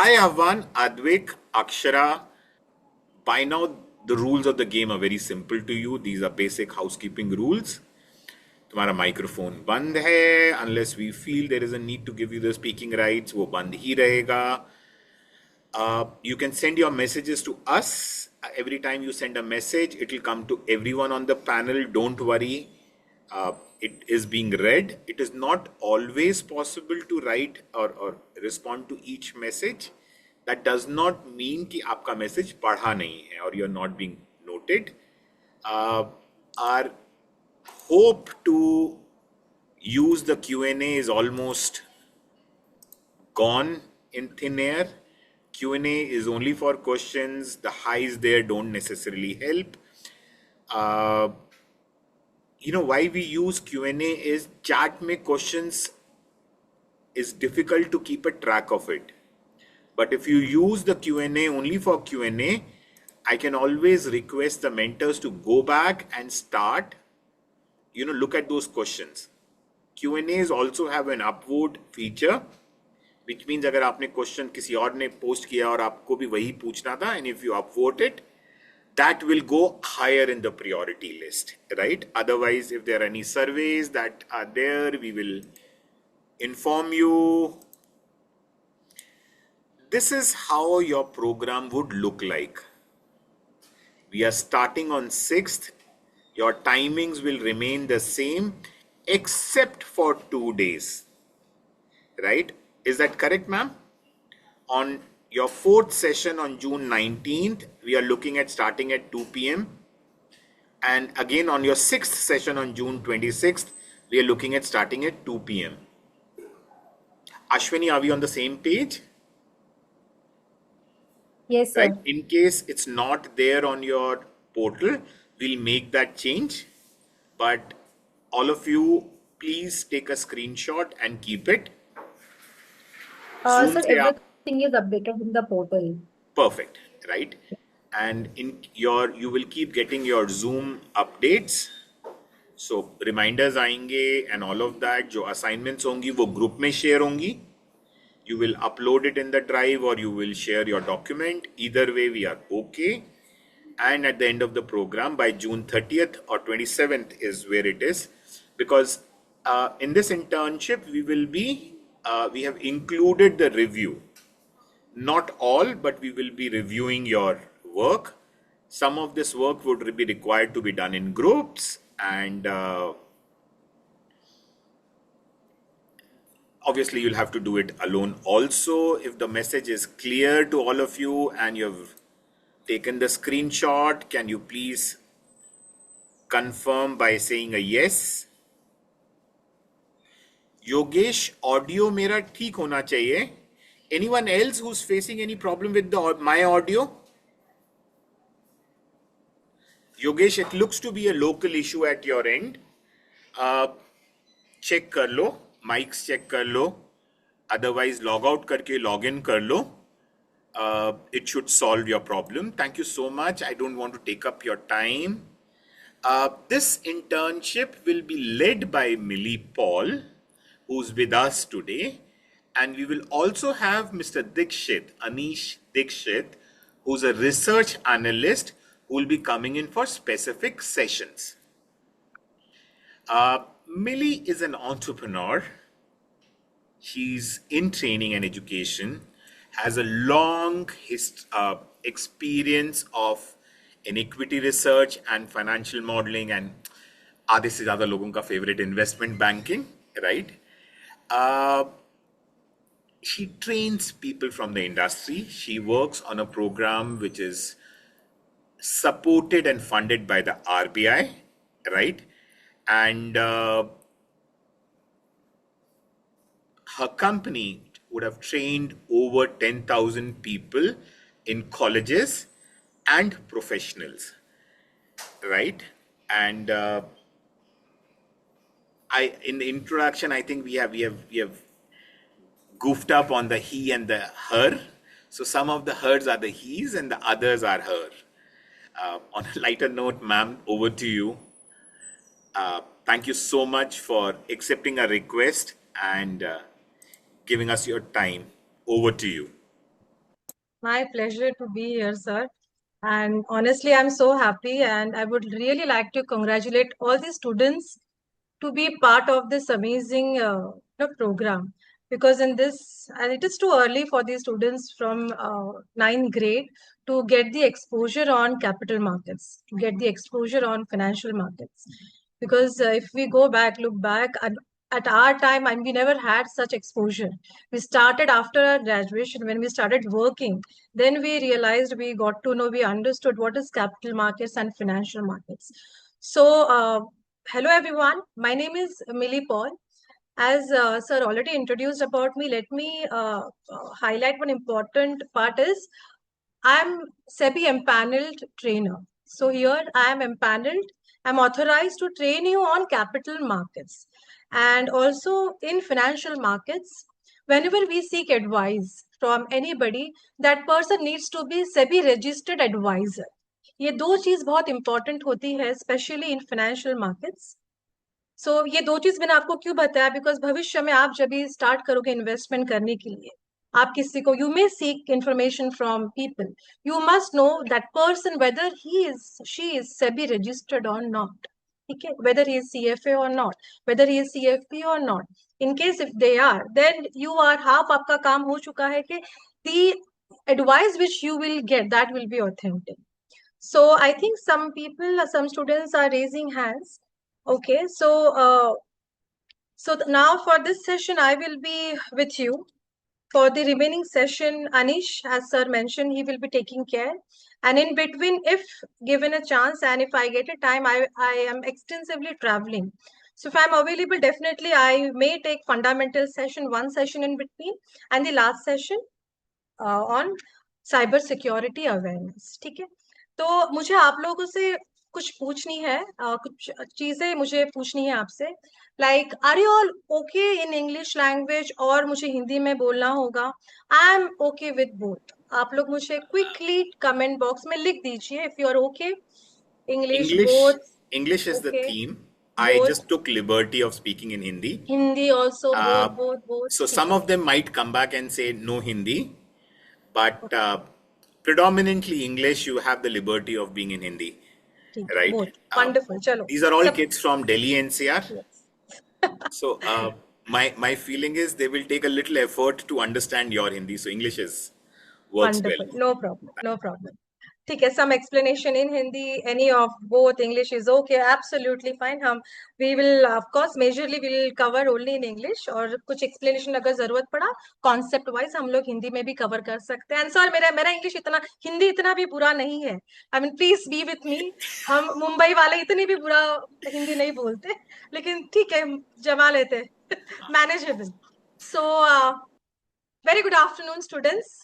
Hi, Ahvan, Advik, Akshara. By now, the rules of the game are very simple to you. These are basic housekeeping rules. तुम्हारा microphone बंद है unless we feel there is a need to give you the speaking rights, वो बंद ही रहेगा. You can send your messages to us. Every time you send a message, it will come to everyone on the panel. Don't worry. It is being read. It is not always possible to write or respond to each message. That does not mean कि आपका message पढ़ा नहीं है or you're not being noted. Our hope to use the Q&A is almost gone in thin air. Q&A is only for questions. The highs there don't necessarily help. Why we use Q&A is chat में questions is difficult to keep a track of it. But if you use the Q&A only for Q&A, I can always request the mentors to go back and start, look at those questions. Q&As also have an upvote feature, which means अगर आपने question किसी और ने post किया और आपको भी वही पूछना था, and if you upvote it, that will go higher in the priority list, right? Otherwise, if there are any surveys that are there, we will inform you. This is how your program would look like. We are starting on 6th. Your timings will remain the same except for 2 days, right? Is that correct, ma'am? On your 4th session on June 19th, we are looking at starting at 2 p.m. And again, on your 6th session on June 26th, we are looking at starting at 2 p.m. Ashwini, are we on the same page? Yes, Right? sir. In case it's not there on your portal, we'll make that change. But all of you, please take a screenshot and keep it. Zoom Sir, se aap everything is updated in the portal. perfect, right? And you will keep getting your Zoom updates. So reminders आएंगे and all of that. जो assignments होंगी वो group में share होंगी. You will upload it in the drive or you will share your document. Either way, we are okay. And at the end of the program, by June 30th or 27th is where it is. Because in this internship, we have included the review. Not all, but we will be reviewing your work. Some of this work would be required to be done in groups, and obviously you'll have to do it alone also. If the message is clear to all of you and you've taken the screenshot, can you please confirm by saying a yes? Yogesh, audio मेरा ठीक होना चाहिए. Anyone else who's facing any problem with my audio? Yogesh, it looks to be a local issue at your end. Check कर लो, mics check कर लो, otherwise log out करके log in कर लो. It should solve your problem. Thank you so much. I don't want to take up your time. This internship will be led by Millie Paul, who's with us today. And we will also have Mr. Dikshit, Anish Dikshit, who's a research analyst who will be coming in for specific sessions. Millie is an entrepreneur. She's in training and education, has a long experience of in equity research and financial modeling and आधे से ज़्यादा लोगों का favorite investment banking, right? She trains people from the industry. She works on a program which is supported and funded by the RBI, right? And her company would have trained over 10,000 people in colleges and professionals, right? And in the introduction, I think we have goofed up on the he and the her. So some of the hers are the he's and the others are her. On a lighter note, ma'am, over to you. Thank you so much for accepting our request and giving us your time. Over to you. My pleasure to be here, sir. And honestly, I'm so happy, and I would really like to congratulate all the students to be part of this amazing program. Because in this, and it is too early for the students from ninth grade to get the exposure on capital markets, to get the exposure on financial markets. Because if we go back, look back at our time, and we never had such exposure. We started after our graduation when we started working. Then we realized, we got to know, we understood what is capital markets and financial markets. So, hello everyone. My name is Millie Paul. As sir already introduced about me, let me highlight one important part is I'm SEBI empaneled trainer. So here I am empaneled. I'm authorized to train you on capital markets and also in financial markets. Whenever we seek advice from anybody, that person needs to be SEBI registered advisor. ये दो चीज बहुत important होती है specially in financial markets. सो ये दो चीज मैंने आपको क्यों बताया, बिकॉज भविष्य में आप जब भी स्टार्ट करोगे इन्वेस्टमेंट करने के लिए, आप किसी को, you may seek information from people, you must know that person whether he is she is SEBI registered और नॉट. ठीक है, वेदर ही इज सीएफए और not, whether he is CFP और not. In case if they are, then you are half, आपका काम हो चुका है कि दी advice which you will get, that will be authentic. So I think some people, some students are raising hands. Okay, so now for this session, I will be with you. For the remaining session, Anish, as sir mentioned, he will be taking care. And in between, if given a chance and if I get a time, I am extensively traveling. So if I'm available, definitely I may take fundamental session, one session in between, and the last session on cyber security awareness. ठीक है, तो मुझे आप लोगों से कुछ पूछनी है, कुछ चीजें मुझे पूछनी है आपसे. Like, are you all okay in English language और मुझे हिंदी में बोलना होगा? I am okay with both. आप लोग मुझे क्विकली कमेंट बॉक्स में लिख दीजिए if you are okay. English English, both. English is the Okay. theme. I Both. just took liberty of speaking in Hindi. Hindi also, Uh, both. so ठीक some है, of them might come back and say no Hindi, but predominantly English, you have the liberty of being in Hindi, ठीक है, right? Both. Wonderful. चलो These are all सब. kids from Delhi NCR. Yes. So my feeling is they will take a little effort to understand your Hindi. So English is works well. Wonderful. No problem. No problem. ठीक है, some explanation in Hindi, any of both, English is okay, absolutely fine. हम we will of course majorly will cover only in English, और कुछ explanation अगर जरूरत पड़ा concept wise हम लोग हिंदी में भी cover कर सकते हैं. And सर, मेरा इंग्लिश इतना, हिंदी इतना भी बुरा नहीं है. I mean, please be with me. हम मुंबई वाले इतनी भी बुरा हिंदी नहीं बोलते, लेकिन ठीक है, जमा लेते. Manageable. So very good afternoon, students.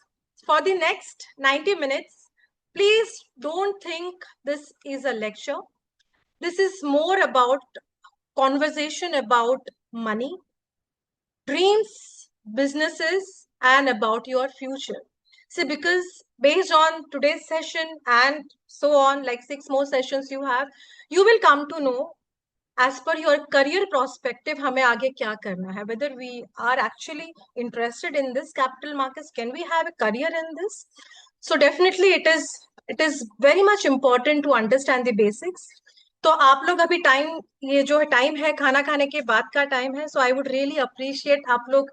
For the next 90 minutes, please don't think this is a lecture. This is more about conversation about money, dreams, businesses, and about your future. See, because based on today's session and so on, like 6 more sessions you have, you will come to know as per your career perspective हमें आगे क्या करना है, whether we are actually interested in this capital markets, can we have a career in this. So definitely it is very much important to understand the basics. तो आप लोग अभी time, ये जो टाइम है खाना खाने के बाद का टाइम है, सो आई वुड रियली अप्रिशिएट आप लोग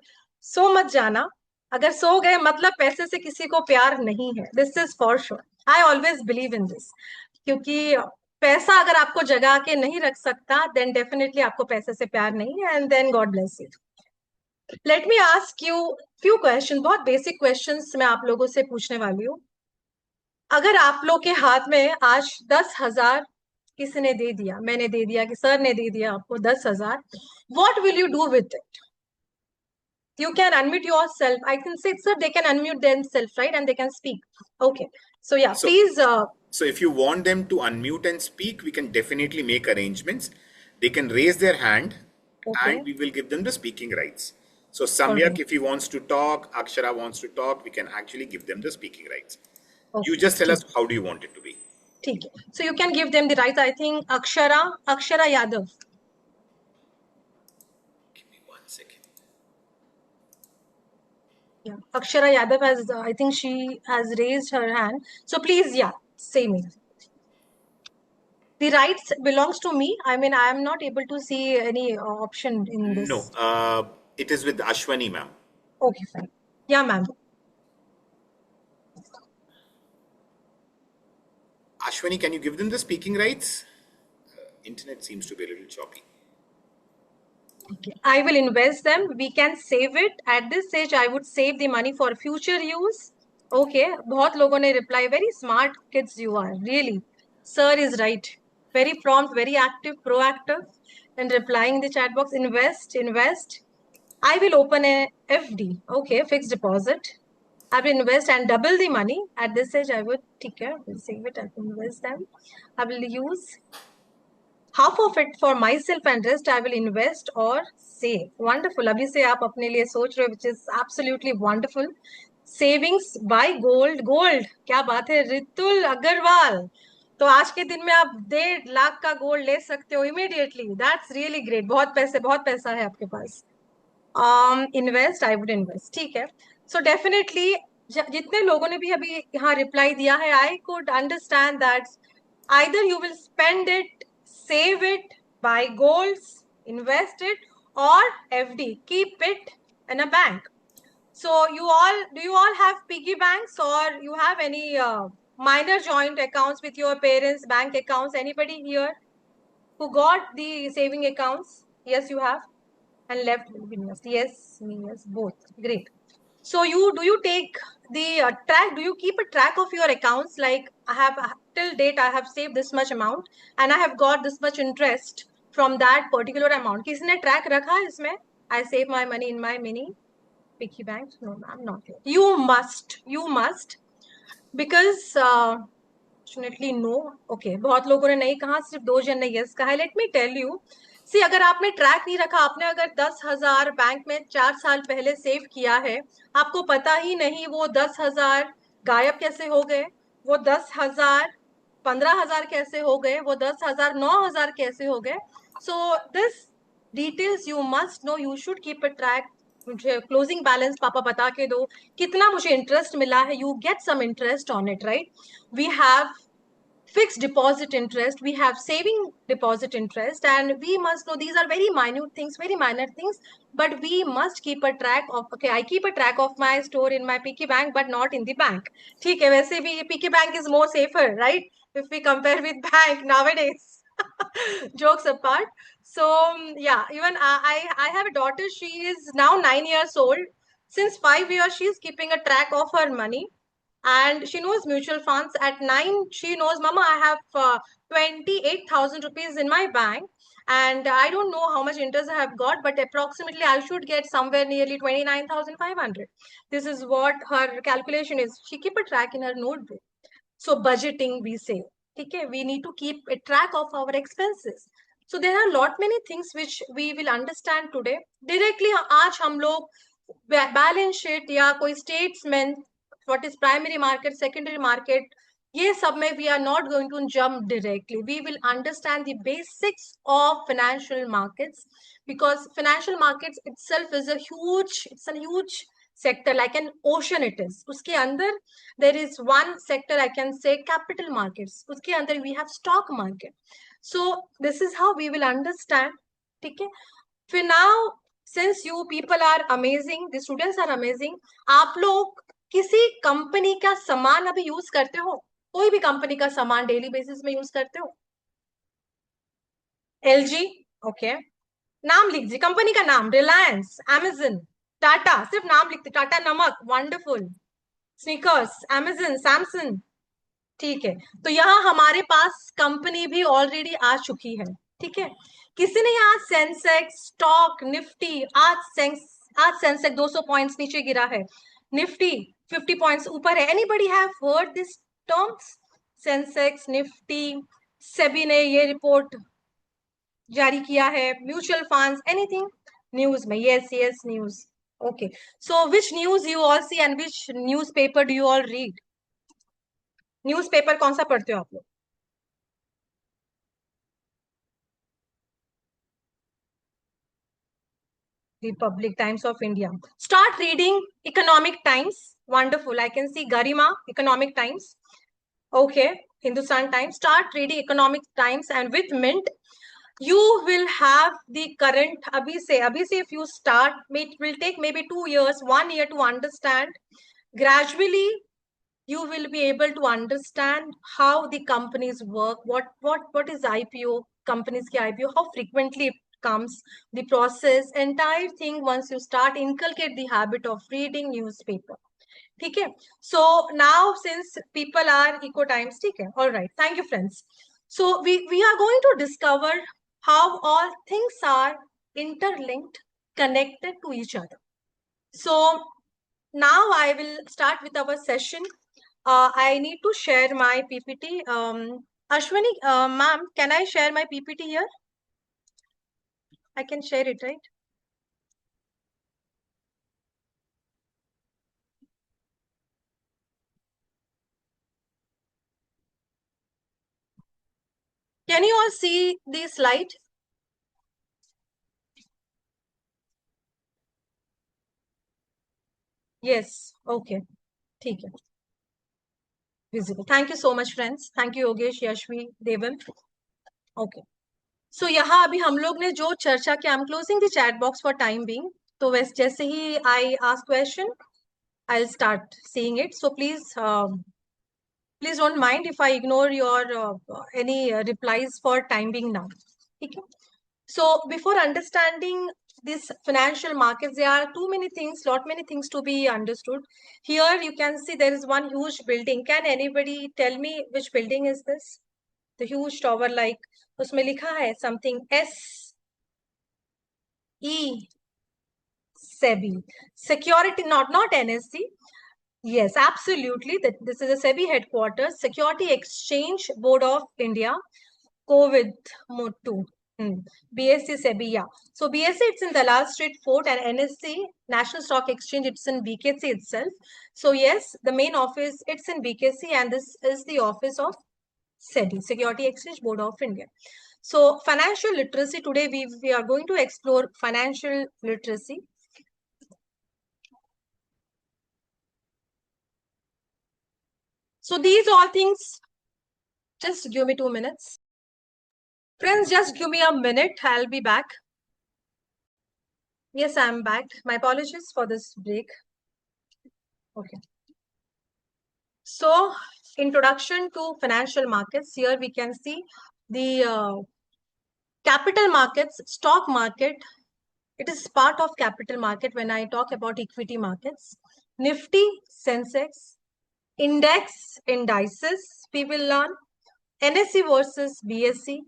सो मत जाना. अगर सो गए मतलब पैसे से किसी को प्यार नहीं है. This is for sure. I always believe in this, क्योंकि पैसा अगर आपको जगा के नहीं रख सकता, देन डेफिनेटली आपको पैसे से प्यार नहीं है, and then God bless you. Let me ask you few question, बहुत बेसिक क्वेश्चंस मैं आप लोगों से पूछने वाली हूँ. अगर आप लोग के हाथ में आज 10,000 किसी ने दे दिया, मैंने दे दिया कि सर ने दे दिया आपको 10,000, what will you do with it? You can unmute yourself. I can say, sir, they can unmute themselves, right? And they can speak. Okay. So yeah, So- please. So if you want them to unmute and speak, we can definitely make arrangements. They can raise their hand Okay. and we will give them the speaking rights. So Samyak, Alright. if he wants to talk, Akshara wants to talk, we can actually give them the speaking rights. Okay. You just tell us how do you want it to be. ठीक है. So you can give them the rights. I think Akshara Yadav. Give me 1 second. Yeah, Akshara Yadav has, I think she has raised her hand. So please, yeah, say me. The rights belongs to me. I mean, I am not able to see any option in No, this. it is with Ashwani, ma'am. Okay, fine. Yeah, ma'am. Ashwani, can you give them the speaking rights? Internet seems to be a little choppy. Okay. I will invest them. We can save it. At this stage, I would save the money for future use. Okay. बहुत लोगों ने reply. Very smart kids you are. Really. Sir is right. Very prompt, very active, proactive. And replying in the chat box. Invest, invest. I will open a FD. Okay. Fixed deposit. I will invest and double the money. At this stage, I would take care. Will save it. I will invest them. I will use half of it for myself and rest I will invest or save. Wonderful. अभी से आप अपने लिए सोच रहे हो, which is absolutely wonderful. Savings buy gold. Gold क्या बात है रितुल अग्रवाल. तो आज के दिन में आप 1.5 लाख का गोल्ड ले सकते हो इमीडिएटली. That's really great. बहुत पैसा है आपके पास. Invest I would invest. ठीक है. सो डेफिनेटली जितने लोगों ने भी अभी यहाँ रिप्लाई दिया है I could understand that either you will spend it, save it, buy golds, invest it, or FD, keep it in a bank. So do you all have piggy banks or you have any minor joint accounts with your parents, bank accounts? Anybody here who got the saving accounts? Yes, you have. And left will invest. Yes, me, yes, both. Great. So do you take the track? Do you keep a track of your accounts? Like I have till date, I have saved this much amount and I have got this much interest from that particular amount. किसने track रखा है इसमें? I save my money in my mini piggy bank. No, I'm not here. You must, because fortunately no. Okay, बहुत लोगों ने नहीं कहा, सिर्फ 2 जन ने yes कहा है. Let me tell you. सी अगर आपने ट्रैक नहीं रखा, आपने अगर 10,000 बैंक में 4 साल पहले सेव किया है, आपको पता ही नहीं वो 10,000 गायब कैसे हो गए, वो 10,000 15,000 कैसे हो गए, वो 10,000 9,000 कैसे हो गए. So this details you must know. You should keep a track. मुझे क्लोजिंग बैलेंस पापा बता के दो कितना मुझे इंटरेस्ट मिला है. You get some interest on it, right. We have fixed deposit interest, we have saving deposit interest, and we must know these are very minute things, very minor things, but we must keep a track of. Okay, I keep a track of my store in my piggy bank but not in the bank. ठीक है. वैसे भी piggy bank is more safer, right, if we compare with bank nowadays. Jokes apart. So yeah, even I have a daughter. She is now 9 years old. Since 5 years she is keeping a track of her money, and she knows mutual funds. At 9 she knows, mama, I have 28,000 rupees in my bank and I don't know how much interest I have got, but approximately I should get somewhere nearly 29,500. This is what her calculation is. She keep a track in her notebook. So budgeting, we say, okay, we need to keep a track of our expenses. So there are lot many things which we will understand today. Directly आज हम लोग balance sheet या कोई statement, what is primary market, secondary market, ये सब में we are not going to jump directly. We will understand the basics of financial markets, because financial markets itself is a huge sector, like an ocean it is. उसके अंदर there is one sector, I can say, capital markets. उसके अंदर we have stock market. So this is how we will understand. ठीक है. फिर now, since you people are amazing, the students are amazing, आप लोग किसी कंपनी का सामान अभी यूज करते हो? कोई भी कंपनी का सामान डेली बेसिस में यूज करते हो? एलजी. ओके. नाम लिख दीजिए कंपनी का नाम. रिलायंस, अमेजन, टाटा. सिर्फ नाम लिखते. टाटा नमक, वंडरफुल. Sneakers, Amazon, Samsung. ठीक है. तो यहाँ हमारे पास कंपनी भी ऑलरेडी आ चुकी है. ठीक है. किसी ने यहाँ सेंसेक्स, स्टॉक, निफ्टी, आज सेंसेक्स 200 पॉइंट्स नीचे गिरा है, निफ्टी 50 पॉइंट्स ऊपर है. Anybody have heard this terms? Sensex, Nifty, SEBI ने ये रिपोर्ट जारी किया है, म्यूचुअल फंड्स, एनीथिंग न्यूज में? Yes yes, news. Okay. So which news you all see and which newspaper do you all read? Newspaper कौन सा पढ़ते हो आप लोग? Republic, Times of India. Start reading Economic Times. Wonderful. I can see Garima, Economic Times. Okay, Hindustan Times. Start reading Economic Times, and with Mint, you will have the current. Abhi se if you start, it will take maybe 2 years, 1 year to understand. Gradually, you will be able to understand how the companies work, what is IPO, companies ki IPO, how frequently it comes, the process, entire thing. Once you start, inculcate the habit of reading newspaper. Okay, so now since people are eco times, okay, all right, thank you friends. So we are going to discover how all things are interlinked, connected to each other. So now I will start with our session. I need to share my PPT. Ashwini, ma'am, can I share my PPT here? I can share it, right? Can you all see the slide? Yes, okay. ठीक है. Visible. Thank you so much, friends. Thank you, Yogesh, Yashvi, Devan. Okay. So यहाँ अभी हम लोग ने जो चर्चा किया, I'm closing the chat box for time being. तो वैसे जैसे ही I ask question, I'll start seeing it. So please don't mind if I ignore your any replies for time being now. Okay. So before understanding this financial markets, there are too many things, many things to be understood. Here you can see there is one huge building. Can anybody tell me which building is this? The huge tower, like उसमें लिखा है something SE SEBI. Security, not NSC. Yes, absolutely. That this is a SEBI headquarters, Security Exchange Board of India, COVID mode 2. BSE SEBI, yeah. So BSE, it's in Dalal Street Fort, and NSC, National Stock Exchange, it's in BKC itself. So yes, the main office, it's in BKC, and this is the office of SEBI, Security Exchange Board of India. So financial literacy, today we are going to explore financial literacy. So these all things, just give me 2 minutes. Friends, just give me a minute. I'll be back. Yes, I'm back. My apologies for this break. Okay. So, introduction to financial markets. Here we can see the capital markets, stock market. It is part of capital market when I talk about equity markets. Nifty, Sensex, index, indices, we will learn. NSE versus BSE.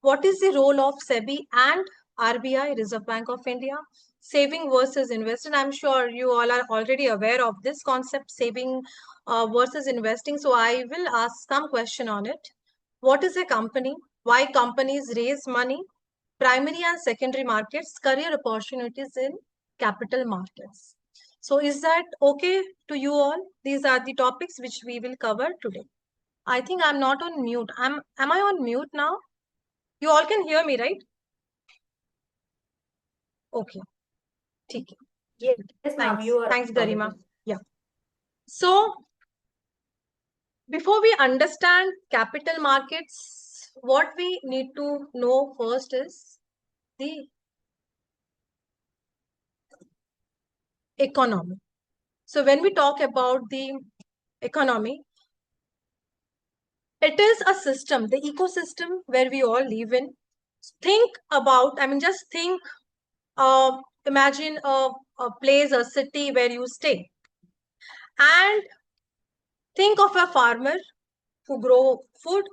What is the role of SEBI and RBI, Reserve Bank of India? Saving versus investing. I'm sure you all are already aware of this concept, saving versus investing. So I will ask some question on it. What is a company? Why companies raise money? Primary and secondary markets, career opportunities in capital markets. So is that okay to you all? These are the topics which we will cover today. I think I'm not on mute. Am I on mute now? You all can hear me, right? Okay. ठीक है. Yes, ma'am, Thanks. you are Thanks, Garima. audible. Yeah. So before we understand capital markets, what we need to know first is the economy. So when we talk about the economy, it is a system, the ecosystem where we all live in. Think about, just think, imagine a place, a city where you stay. And think of a farmer who grow food.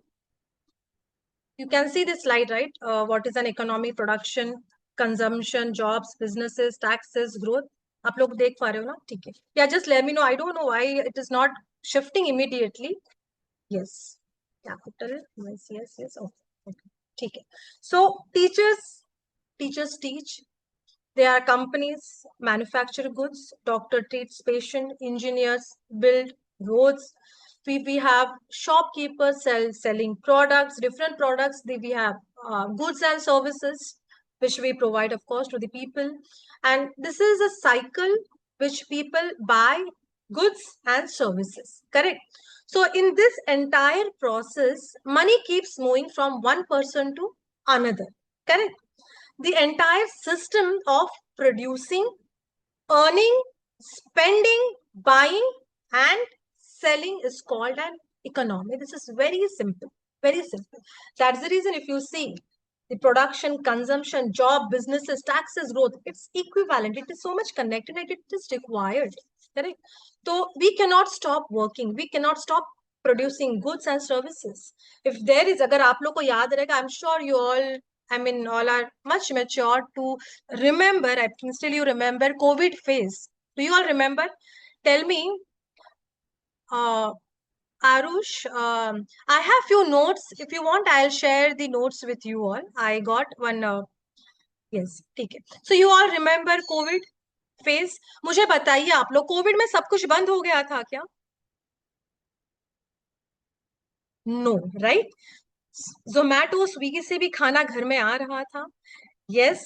You can see this slide, right? What is an economy? Production, consumption, jobs, businesses, taxes, growth. आप लोग देख पा रहे हो ना? ठीक है. Yeah, just let me know. I don't know why it is not shifting immediately. Yes. Capital. Yes. Okay. ठीक है. So teachers teach. There are companies manufacture goods. Doctor treats patient. Engineers build roads. We have shopkeepers selling products, different products. We have goods and services. which we provide, of course, to the people. And this is a cycle which people buy goods and services, correct? So in this entire process, money keeps moving from one person to another, correct? The entire system of producing, earning, spending, buying, and selling is called an economy. This is very simple, very simple. That's the reason if you see the production, consumption, job, businesses, taxes, growth, it's equivalent. It is so much connected and it is required. Correct? So we cannot stop working. We cannot stop producing goods and services. If there is, agar aap log ko yaad rahega, I'm sure you all, I mean, all are much mature to remember. I think still you remember COVID phase. Do you all remember? Tell me, Arush, I have few notes. If you want, I'll share the notes with you all. I got one. Yes, ठीक है. So you all remember COVID phase? मुझे बताइए आप लोग Covid में सब कुछ बंद हो गया था क्या? No, right? Zomato, स्विगी से भी खाना घर में आ रहा था. Yes,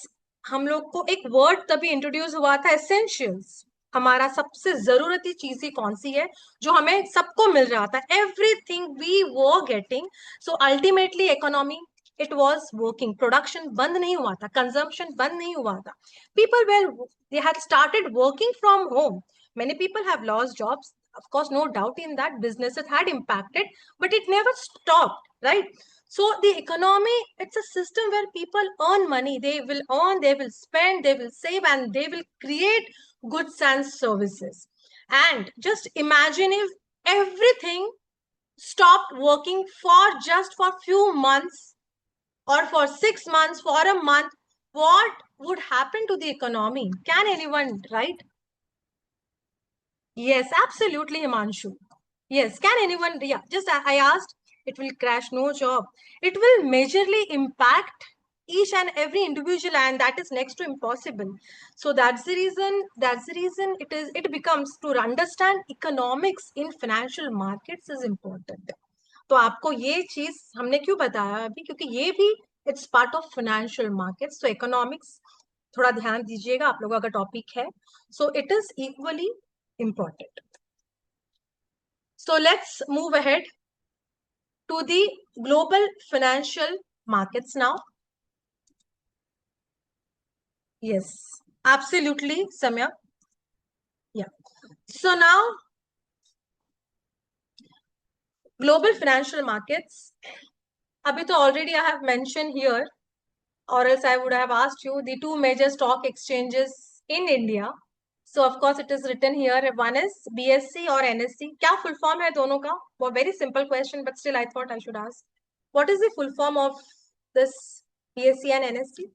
हम लोग को एक वर्ड तभी इंट्रोड्यूस हुआ था, एसेंशियल्स. हमारा सबसे जरूरती चीज ही कौन सी है जो हमें सबको मिल रहा था? Everything we were getting. So ultimately economy it was working. Production बंद नहीं हुआ था, कंजम्पशन बंद नहीं हुआ था. People were they had started working from home. Many people have lost jobs, of course, no doubt in that. Businesses had impacted, but it never stopped, right? So the economy, it's a system where people earn money. They will earn, they will spend, they will save, and they will create goods and services. And just imagine if everything stopped working for just for few months or for 6 months, for a month, what would happen to the economy? Can anyone write? Yes, absolutely, Himanshu. Yes, can anyone? Yeah, just I asked. It will crash, no job. It will majorly impact each and every individual, and that is next to impossible. So that's the reason. That's the reason it is. It becomes to understand economics in financial markets is important. तो आपको ये चीज हमने क्यों बताया अभी? क्योंकि ये भी it's part of financial markets. तो इकोनॉमिक्स थोड़ा ध्यान दीजिएगा आप लोगों का टॉपिक है. So it is equally important. So let's move ahead to the global financial markets now. Yes, absolutely, Samya. Yeah. So now, global financial markets. Abhi to already I have mentioned here, or else I would have asked you the two major stock exchanges in India. So of course it is written here. One is BSE or NSE. क्या full form है दोनों का? वो very simple question, but still I thought I should ask. What is the full form of this BSE and NSE?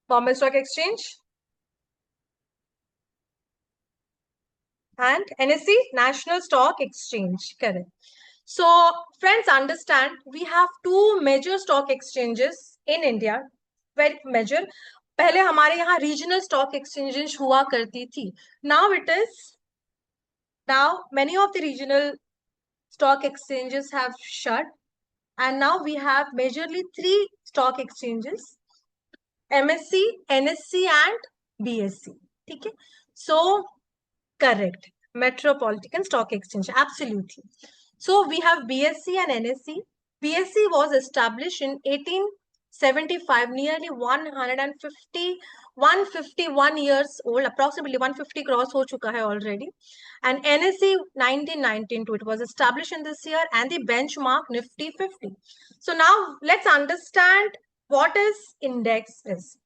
Bombay Stock Exchange. And NSE, National Stock Exchange. Correct. So friends, understand we have two major stock exchanges in India. Very major. पहले हमारे यहाँ regional stock exchanges हुआ करती थी. Now it is, now many of the regional stock exchanges have shut, and now we have majorly three stock exchanges: MSC, NSC and BSE. ठीक है? So correct, Metropolitan Stock Exchange, absolutely. So we have BSE and NSE. BSE was established in 1875, nearly 151 years old, approximately 150 cross ho chuka hai already. And NSE 1992, it was established in this year, and the benchmark Nifty 50. So now let's understand what is index is.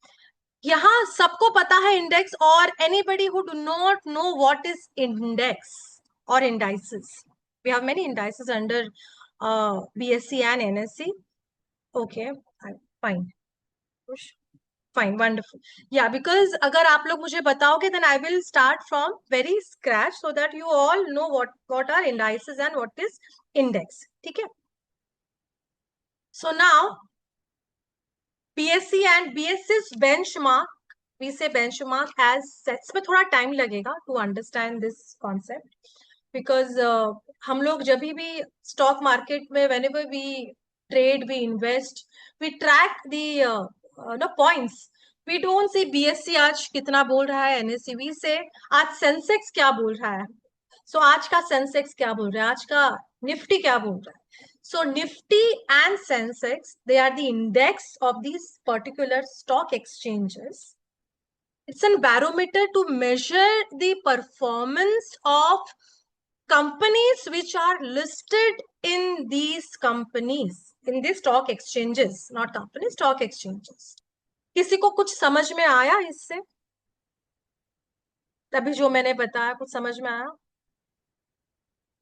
यहाँ सबको पता है index, और anybody who do not know what is index और indices? We have many indices under BSE and NSE. Okay, fine, fine, wonderful. या because अगर आप लोग मुझे बताओगे then I will start from very scratch so that you all know what are indices and what is index. ठीक है? So now BSE and BSE's benchmark, we say benchmark as sets. में थोड़ा time लगेगा to understand this concept, because हम लोग जब भी stock market में whenever we trade, we invest, we track the points. We don't see BSE आज कितना बोल रहा है, NSE we say आज सेंसेक्स क्या बोल रहा है. So आज का सेंसेक्स क्या बोल रहा है, आज का निफ्टी क्या बोल रहा है. So Nifty and Sensex, they are the index of these particular stock exchanges. It's a barometer to measure the performance of companies which are listed in these companies, in these stock exchanges, not companies, stock exchanges. किसी को कुछ समझ में आया इससे? तभी जो मैंने बताया कुछ समझ में आया?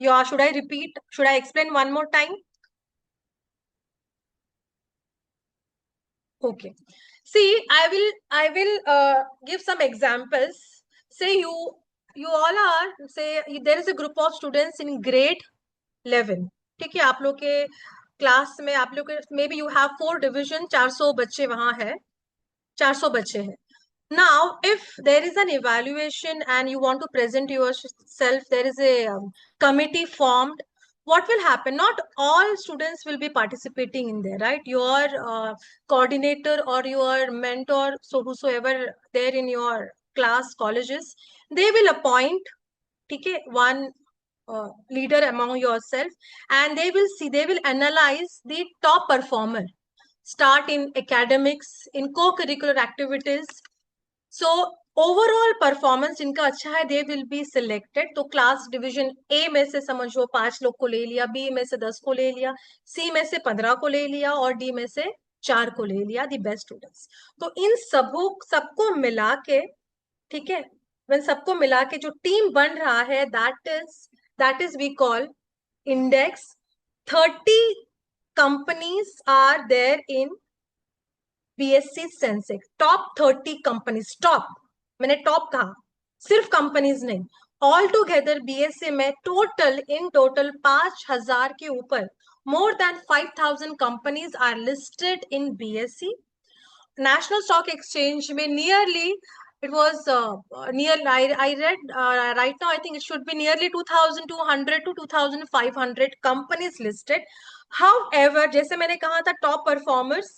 या should I repeat? Should I explain one more time? Okay. See, I will give some examples. Say you all are, say there is a group of students in grade 11. ठीक है, आप लोग के क्लास में आप लोग के may be you have 4 division, 400 बच्चे वहां है, 400 बच्चे हैं. Now, if there is an evaluation and you want to present yourself, there is a committee formed. What will happen? Not all students will be participating in there, right? Your coordinator or your mentor, so whosoever there in your class, colleges, they will appoint, okay, one leader among yourself, and they will analyze the top performer, start in academics, in co-curricular activities. So overall performance इनका अच्छा है, they will be selected. तो class division A में से समझो 5 लोग को ले लिया, बी में से 10 को ले लिया, सी में से 15 को ले लिया और डी में से 4 को ले लिया, दी बेस्ट स्टूडेंट्स. तो इन सबको मिला के, ठीक है, when सबको मिला के जो टीम बन रहा है, that is we call index. 30 companies are there in BSE Sensex. Top 30 companies, top मैंने टॉप कहा, सिर्फ कंपनीज नहीं, ऑल टुगेदर BSE में इन टोटल 5,000 के ऊपर, more than 5,000 companies are listed in BSE. National Stock Exchange में nearly it was I read right now, I think it should be nearly 2,200 to 2,500 companies listed. However, जैसे मैंने कहा था, top performers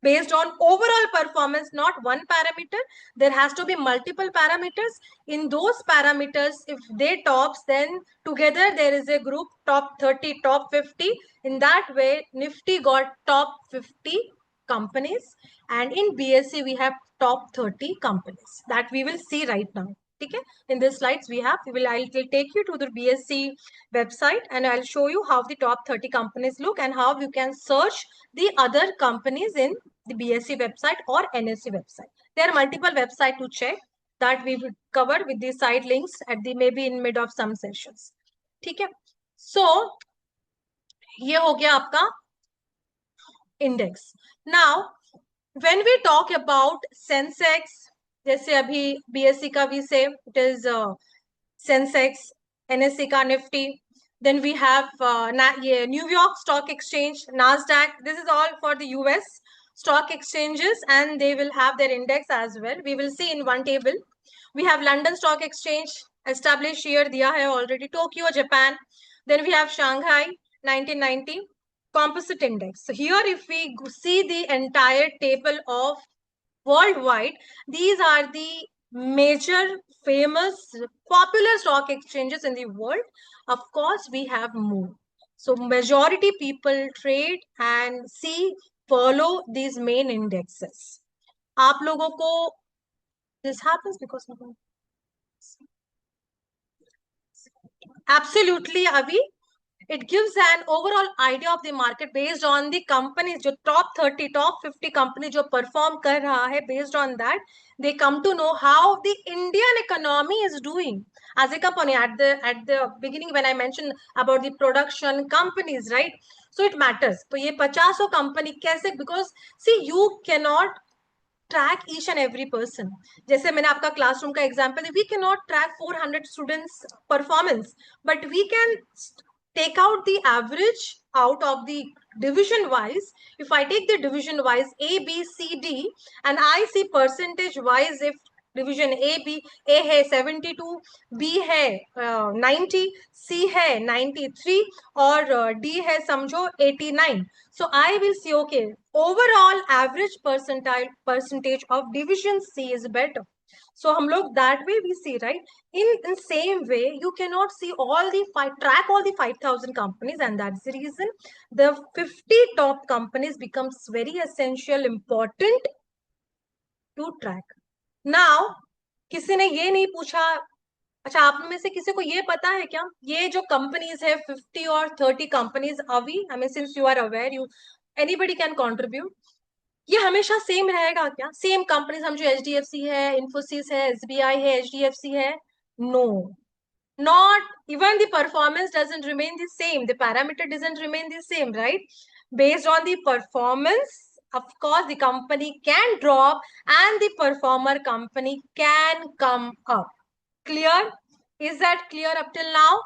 based on overall performance, not one parameter, there has to be multiple parameters. In those parameters, if they tops, then together there is a group, top 30, top 50. In that way, Nifty got top 50 companies, and in BSE we have top 30 companies that we will see right now. Okay, in this slides I'll take you to the BSE website and I'll show you how the top 30 companies look and how you can search the other companies in the BSE website or NSE website. There are multiple websites to check that we will cover with the side links at the maybe in mid of some sessions. ठीक है, so ये हो गया आपका index. Now, when we talk about Sensex, जैसे अभी BSE का we say it is Sensex, NSE का Nifty, then we have New York Stock Exchange, Nasdaq. This is all for the US stock exchanges and they will have their index as well. We will see in one table. We have London Stock Exchange, established here, diya hai already. Tokyo, Japan. Then we have Shanghai, 1990. Composite index. So here if we see the entire table of worldwide, these are the major famous popular stock exchanges in the world. Of course we have more, so majority people trade and follow these main indexes. आप लोगों को this happens because absolutely Avi, it gives an overall idea of the market based on the companies, जो top 30, top 50 companies जो perform कर रहा है, based on that, they come to know how the Indian economy is doing as a company. At the beginning when I mentioned about the production companies, right? So it matters. तो ये 50 company कैसे? Because see, you cannot track each and every person. जैसे मैंने आपका classroom का example the, we cannot track 400 students performance, but we can take out the average out of the division wise. If I take the division wise A, B, C, D and I see percentage wise, if division A है 72, B है 90, सी है 93 और D है समझो 89. So I will see okay overall average percentage of division C is better. So हम लोग that way we see, right? In same way, you cannot see track all the 5,000 companies, and that's the reason the 50 top companies becomes very essential, important to track. Now, किसी ने ये नहीं पूछा. अच्छा, आप में से किसी को ये पता है क्या, ये जो कंपनीज है 50 और 30 कंपनीज, अभी I mean since you are aware, you anybody can contribute, ये हमेशा सेम रहेगा क्या? सेम कंपनी समझो एचडीएफसी है, इन्फोसिस है, एसबीआई है, एचडीएफसी है. No, not even the performance doesn't remain the same, the parameter doesn't remain the same, right? Based on the performance, of course the company can drop and the performer company can come up. Clear? Is that clear up till now?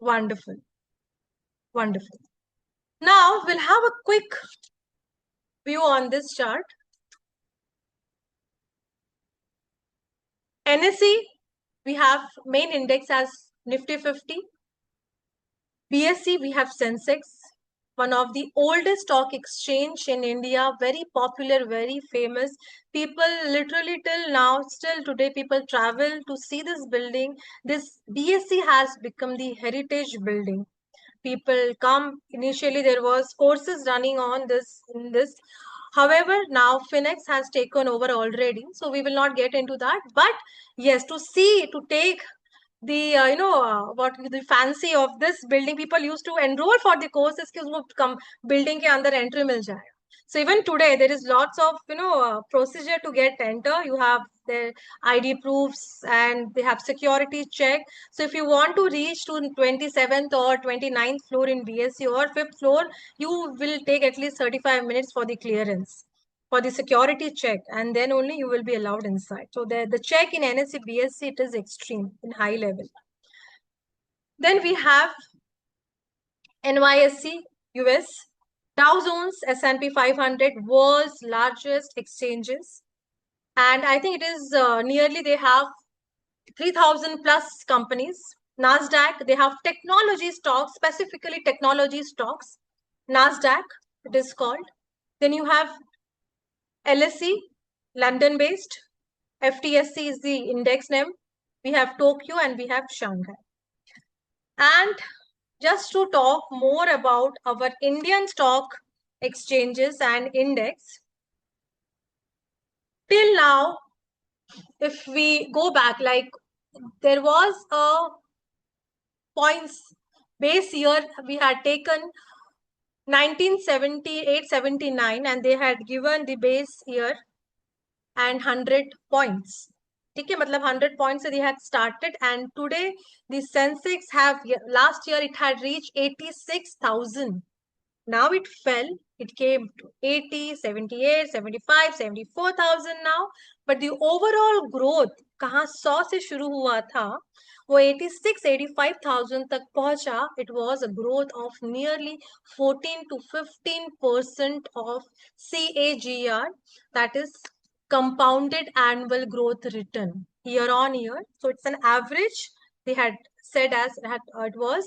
Wonderful, wonderful. Now we'll have a quick view on this chart. NSE, we have main index as Nifty 50. BSE, we have Sensex, one of the oldest stock exchange in India, very popular, very famous. People literally till now, still today, people travel to see this building. This BSE has become the heritage building. People come. Initially, there was courses running on this in this. However, now Finex has taken over already, so we will not get into that. But yes, to see, to take the what the fancy of this building, people used to enroll for the courses कि उसको come building के अंदर entry मिल जाए. So even today there is lots of procedure to get enter. You have their ID proofs and they have security check. So if you want to reach to 27th or 29th floor in BSC or 5th floor, you will take at least 35 minutes for the clearance, for the security check, and then only you will be allowed inside. So the check in NSE, BSC, it is extreme in high level. Then we have NYSE, US, Dow Jones, S&P 500, world's largest exchanges. And I think it is nearly, they have 3,000 plus companies. NASDAQ, they have technology stocks, specifically technology stocks. NASDAQ, it is called. Then you have LSE, London-based. FTSE is the index name. We have Tokyo and we have Shanghai. And just to talk more about our Indian stock exchanges and index, till now, if we go back, like there was a points base year we had taken 1978-79 and they had given the base year and 100 points. ठीक है, मतलब 100 points they had started, and today the Sensex have, last year it had reached 86,000. Now it fell, it came to 80, 78, 75, 74,000 now. But the overall growth कहाँ 100 से शुरू हुआ था, वो 86, 85,000 तक पहुंचा. It was a growth of nearly 14 to 15% of CAGR, that is compounded annual growth return year on year. So it's an average. They had said as it was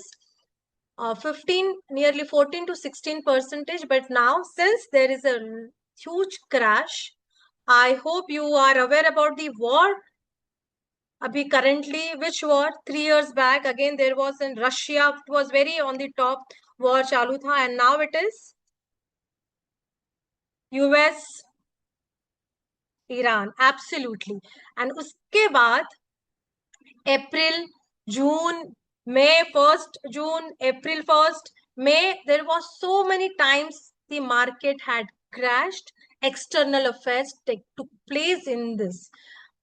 15, nearly 14 to 16%. But now, since there is a huge crash, I hope you are aware about the war. Abhi currently, which war? 3 years back, again there was in Russia. It was very on the top, war chalu tha, and now it is US, Iran. Absolutely. And uske baad, April, June, May 1st, June, April 1st, May, there was so many times the market had crashed. External affairs took place in this.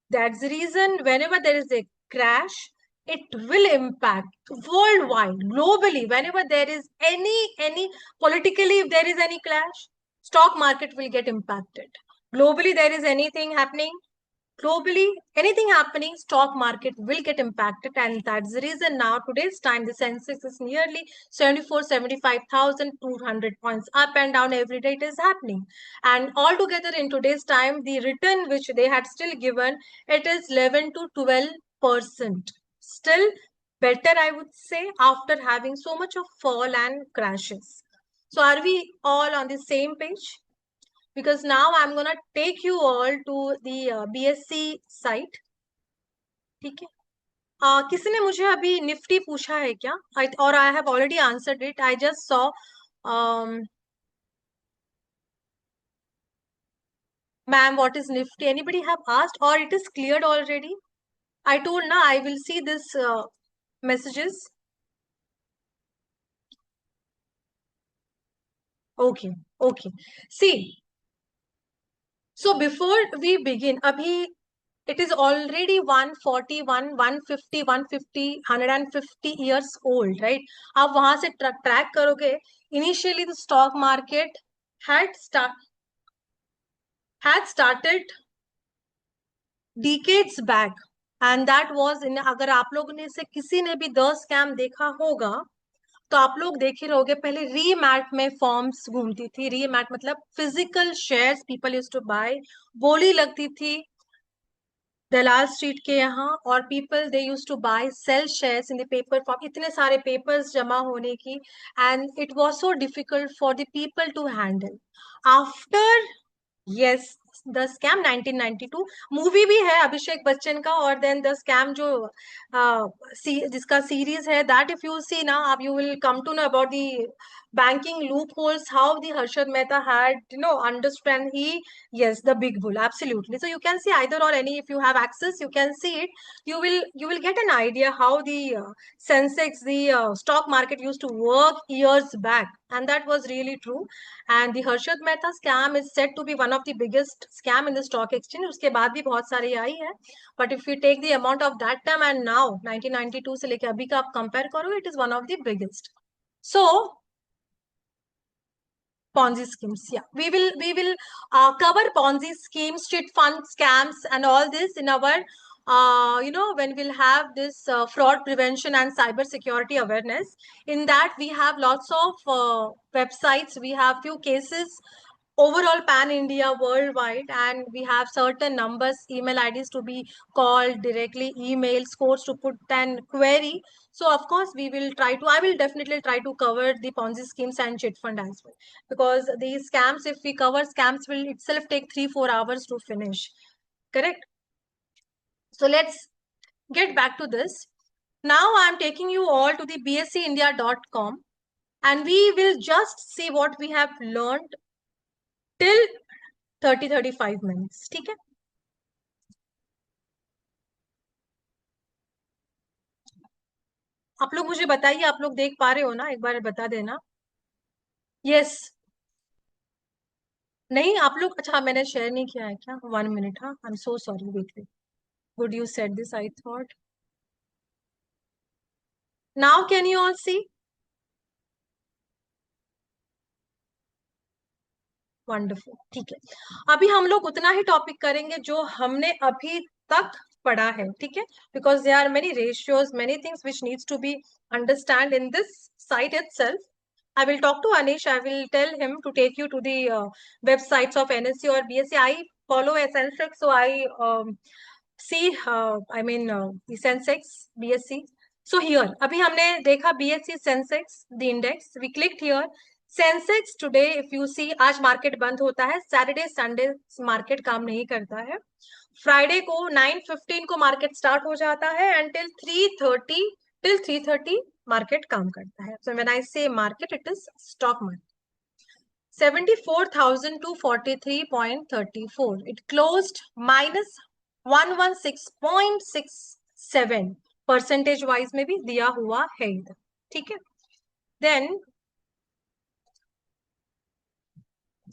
That's the reason whenever there is a crash, it will impact worldwide, globally. Whenever there is any politically, if there is any clash, stock market will get impacted. Globally, there is anything happening, globally, anything happening, stock market will get impacted, and that's the reason now today's time the Sensex is nearly 75,200 points up and down every day. It is happening, and altogether in today's time the return which they had still given, it is 11 to 12%, still better I would say, after having so much of fall and crashes. So are we all on the same page? Because now I'm gonna take you all to the BSC site. ठीक है? किसी ने मुझे अभी Nifty पूछा है क्या? और I have already answered it. I just saw ma'am, what is Nifty? Anybody have asked, or it is cleared already? I told na I will see this messages. Okay, okay. See, so before we begin, abhi it is already 141, 150, 150, 150 years old, right? आप वहां से track करोगे. Initially, the stock market had started decades back, and that was in. अगर आप लोगों ने से किसी ने भी द स्कैम देखा होगा, तो आप लोग देखे रहोगे. पहले रीमैट में फॉर्म्स घूमती थी. रीमैट मतलब physical shares people used to buy. बोली लगती थी दलाल स्ट्रीट के यहाँ, और people they use to buy sell shares in the paper form. इतने सारे पेपर्स जमा होने की, and it was so difficult for the people to handle. After, yes, the scam 1992 movie भी है अभिषेक बच्चन का, और देन द स्कैम जो जिसका सीरीज है, दैट इफ यू सी ना, आप you will come to know about the banking loopholes, how the Harshad Mehta had, understand he, yes, the big bull, absolutely. So you can see either or any, if you have access, you can see it. You will get an idea how the Sensex, the stock market used to work years back, and that was really true. And the Harshad Mehta scam is said to be one of the biggest scam in the stock exchange. उसके बाद भी बहुत सारी आई है, but if you take the amount of that time and now 1992 से लेके अभी का आप compare करो, it is one of the biggest. So Ponzi schemes, yeah, we will cover Ponzi schemes, cheat fund scams, and all this in our when we'll have this fraud prevention and cyber security awareness. In that we have lots of websites, we have few cases overall pan India, worldwide, and we have certain numbers, email IDs to be called directly, email scores to put an query. So of course we will try to, I will definitely try to cover the Ponzi schemes and chit fund as well, because these scams, if we cover scams, will itself take 3-4 hours to finish. Correct? So let's get back to this. Now I'm taking you all to the bscindia.com, and we will just see what we have learned till 30-35 minutes. ठीक है? आप लोग मुझे बताइए, आप लोग देख पा रहे हो ना? एक बार बता देना. यस, नहीं आप लोग, अच्छा मैंने शेयर नहीं किया है क्या? 1 minute. हाँ, I am so sorry, wait wait. Would you said this? I thought. Now can you all see? Wonderful. ठीक है, अभी हम लोग उतना ही टॉपिक करेंगे जो हमने अभी तक पढ़ा है. ठीक है, because there are many ratios, many things which needs to be understand in this site itself. I will talk to Anish. I will tell him to take you to the websites of NSE or BSE. I follow Sensex, so I see. The Sensex, BSE. So here, अभी हमने देखा BSE Sensex, the index. We clicked here. Sensex today, if you see, आज market बंद होता है. Saturday Sunday market काम नहीं करता है. फ्राइडे को 9:15 को मार्केट स्टार्ट हो जाता है, until 3:30 मार्केट काम करता है. So when I say market, it is stock market. 74,243.34. It closed minus 116.67. Percentage wise में भी दिया हुआ है इधर. ठीक है, then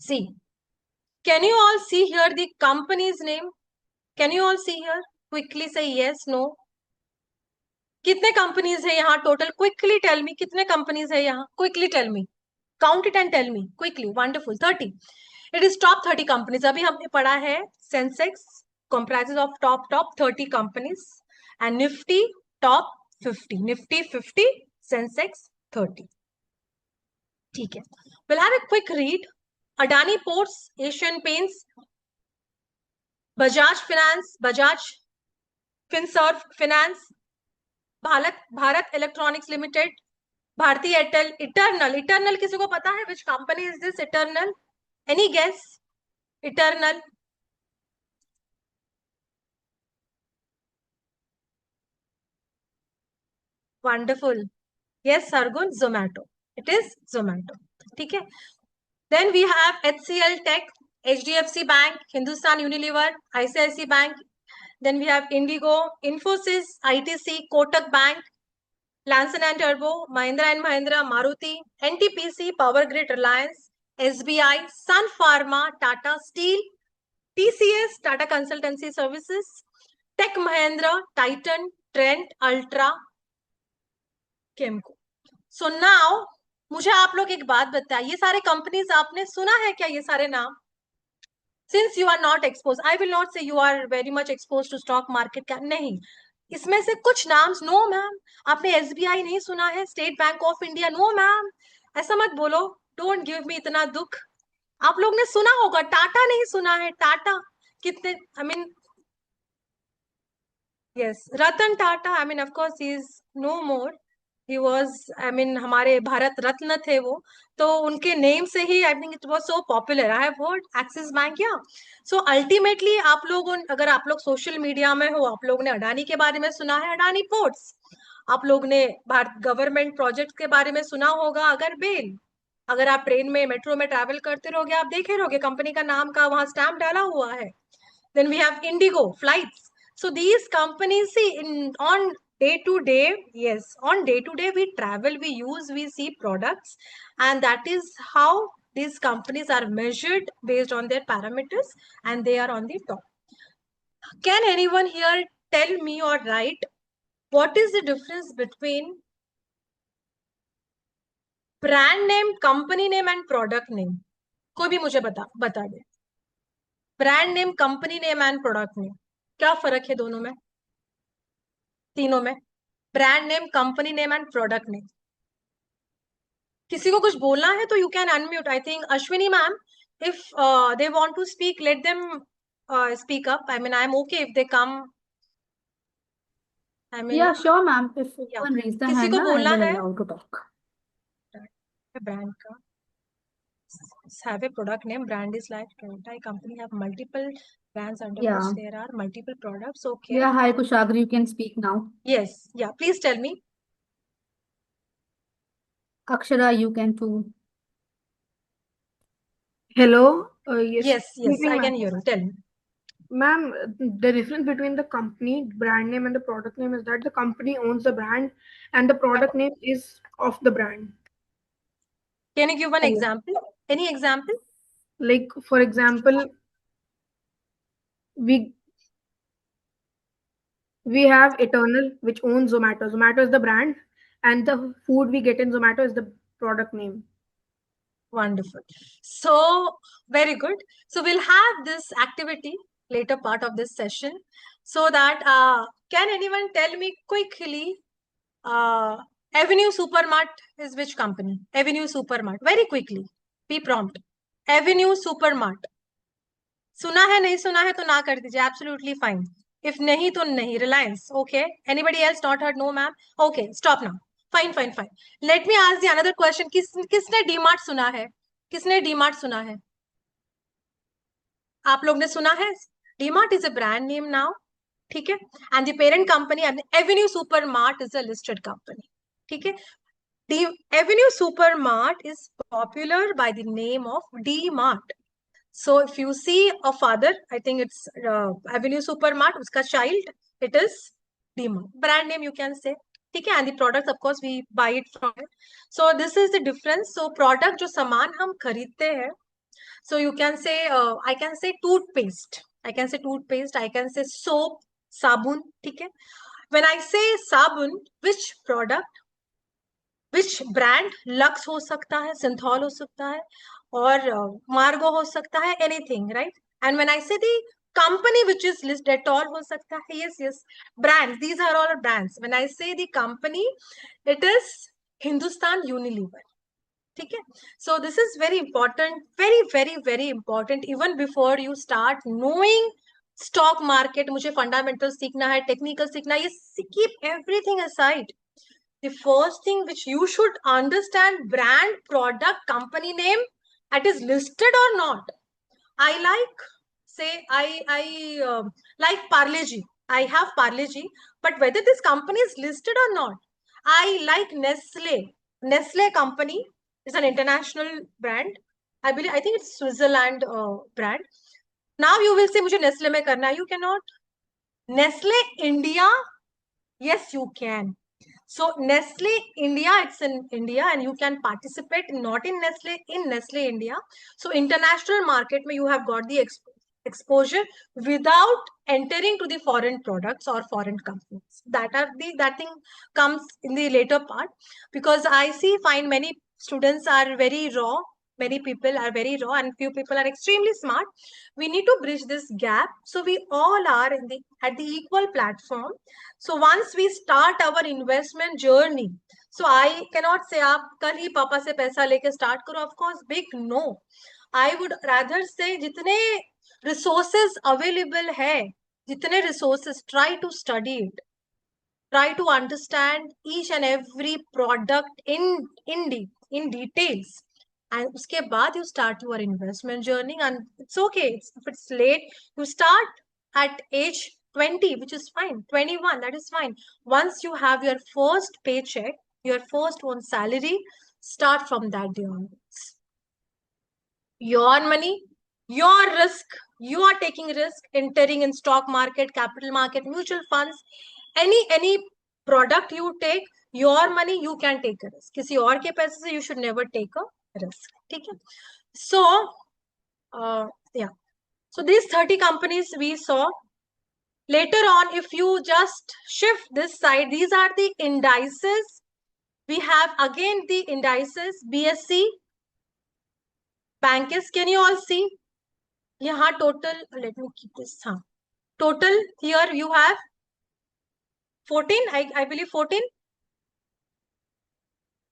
see, can you all see here the company's name? Can you all see here? Quickly say yes, no. कितने companies है यहाँ टोटल? क्विकली टेल मी, कितने कंपनीज है यहाँ? Quickly tell me, count it and tell me quickly. Wonderful, 30. It is top 30 companies. अभी हमने पढ़ा है Sensex, comprises of top 30 companies, and Nifty top 50, Nifty 50, Sensex 30. ठीक है, we'll have a quick read. Adani Ports, Asian Paints, Bajaj Finance, Bajaj Finserv Finance, Bharat Electronics Limited, Bharti Airtel, Eternal किसी को पता है? Which company is this Eternal? Any guess? Eternal. Wonderful. Yes, Sargun, Zomato. It is Zomato. ठीक है. Then we have HCL Tech, HDFC Bank, Hindustan Unilever, ICICI Bank. Then we have Indigo, Infosys, ITC, Kotak Bank, Lanson and Turbo, Mahindra and Mahindra, Maruti, NTPC, Power Grid, Reliance, SBI, Sun Pharma, Tata Steel, TCS, Tata Consultancy Services, Tech Mahindra, Titan, Trent, Ultra, Kemco. So now, मुझे आप लोग एक बात बताइए, ये सारे companies आपने सुना है क्या? ये सारे नाम? Since you are not exposed, I will not say you are very much exposed to stock market का, नहीं. इसमें से कुछ नाम, नो मैम, आपने SBI नहीं सुना है, State Bank of India, no ma'am, ऐसा मत बोलो, डोंट गिव मी इतना दुख. आप लोग ने सुना होगा, टाटा नहीं सुना है? टाटा कितने, I mean, yes, Ratan Tata, I mean of course he is no more, he was, I mean, हमारे भारत रत्न थे वो, तो उनके नेम से ही I think it was so popular. I have heard Axis Bank, yeah. So ultimately आप लोगों, अगर आप लोग सोशल मीडिया में हो, आप लोग ने अडानी के बारे में सुना है, अडानी पोर्ट्स. आप लोग ने भारत गवर्नमेंट प्रोजेक्ट के बारे में सुना होगा, अगर बेल, अगर आप ट्रेन में, मेट्रो में ट्रैवल करते रहोगे, आप देखे रहोगे कंपनी का नाम का वहां स्टैम्प डाला हुआ है. Then we have Indigo flights. So these companies, see, on day to day, yes, on day to day we travel, we use, we see products, and that is how these companies are measured based on their parameters, and they are on the top. Can anyone here tell me or write what is the difference between brand name, company name and product name? कोई भी मुझे बता दे. Brand name, company name and product name, क्या फर्क है दोनों में, तीनों में? Brand name, company name and product name. किसी को कुछ बोलना है तो you can unmute. I think Ashwini ma'am, if they want to speak, let them speak up. I mean, I'm okay if they come. I mean, Yeah, sure, ma'am. If yeah. anyone raise their किसी hand, को I बोलना will है allow to talk. Brand का, have a product name, brand is like Toyota, company have multiple brands under Yeah. which there are multiple products. Okay. Yeah, hi Kushagra, you can speak now. Yes, yeah, please tell me. Akshara, you can too. Hello. Yes. Yes, Good evening, I ma'am. can hear you. Tell me. Ma'am, the difference between the company brand name and the product name is that the company owns the brand and the product name is of the brand. Can you give one example? Any example? Like, for example, we have Eternal, which owns Zomato. Zomato is the brand, and the food we get in Zomato is the product name. Wonderful. So, very good. So, we'll have this activity later part of this session, so that can anyone tell me quickly, Avenue Supermart is which company? Avenue Supermart. Very quickly. Be prompt. Avenue Supermart. सुना है, नहीं सुना है तो ना कर दीजिए. Absolutely fine. If नहीं तो नहीं. Reliance. Okay. Anybody else not heard? No, ma'am. Okay. Stop now. Fine. Let me ask the another question. किसने डीमार्ट सुना है? किसने डीमार्ट सुना है? आप लोग ने सुना है? DMart is a brand name now. ठीक है. And the parent company, Avenue Supermart, is a listed company. ठीक है. The Avenue Supermart is popular by the name of D-Mart. So if you see a father, I think it's Avenue Supermart, uska child, it is D-Mart. Brand name you can say. ठीक है. And the products, of course, we buy it from it. So this is the difference. So product जो सामान हम खरीदते हैं, so you can say, I can say toothpaste. I can say toothpaste. I can say soap, sabun. ठीक है. When I say sabun, which product, which brand? Lux हो सकता है, Synthol हो सकता है, और Margo हो सकता है, anything, right? And when I say the company which is listed at all हो सकता है. Yes, yes. Brands, these are all brands. When I say the company, it is Hindustan Unilever. ठीक है. So this is very important, very very very important. Even before you start knowing stock market, मुझे fundamentals सीखना है, technical सीखना है. ये keep everything aside. The first thing which you should understand, brand, product, company name, it is listed or not. I like, say, I like Parle-G. I have Parle-G, but whether this company is listed or not. I like Nestle. Nestle company is an international brand. I think it's Switzerland brand. Now you will say, मुझे Nestle में करना है. You cannot. Nestle India, yes, you can. So Nestle India, it's in India and you can participate not in Nestle India. So international market where you have got the exposure without entering to the foreign products or foreign companies. That thing comes in the later part, because I find many students are very raw. Many people are very raw and few people are extremely smart. We need to bridge this gap. So we all are at the equal platform. So once we start our investment journey, so I cannot say आप कल ही पापा से पैसा लेके start करो. Of course, big no. I would rather say जितने resources available है, जितने resources, try to study it. Try to understand each and every product in details. And uske baad you start your investment journey, and it's okay. If it's late, you start at age 20, which is fine. 21, that is fine. Once you have your first paycheck, your first one salary, start from that day onwards. Your money, your risk, you are taking risk, entering in stock market, capital market, mutual funds, any product you take, your money, you can take a risk. किसी और के पैसे से you should never take a risk. ठीक है. So yeah, so these 30 companies we saw. Later on, if you just shift this side, these are the indices. We have again the indices, BSE, Bankers. Can you all see? Yeah, total, let me keep this. Total here you have 14, I believe 14.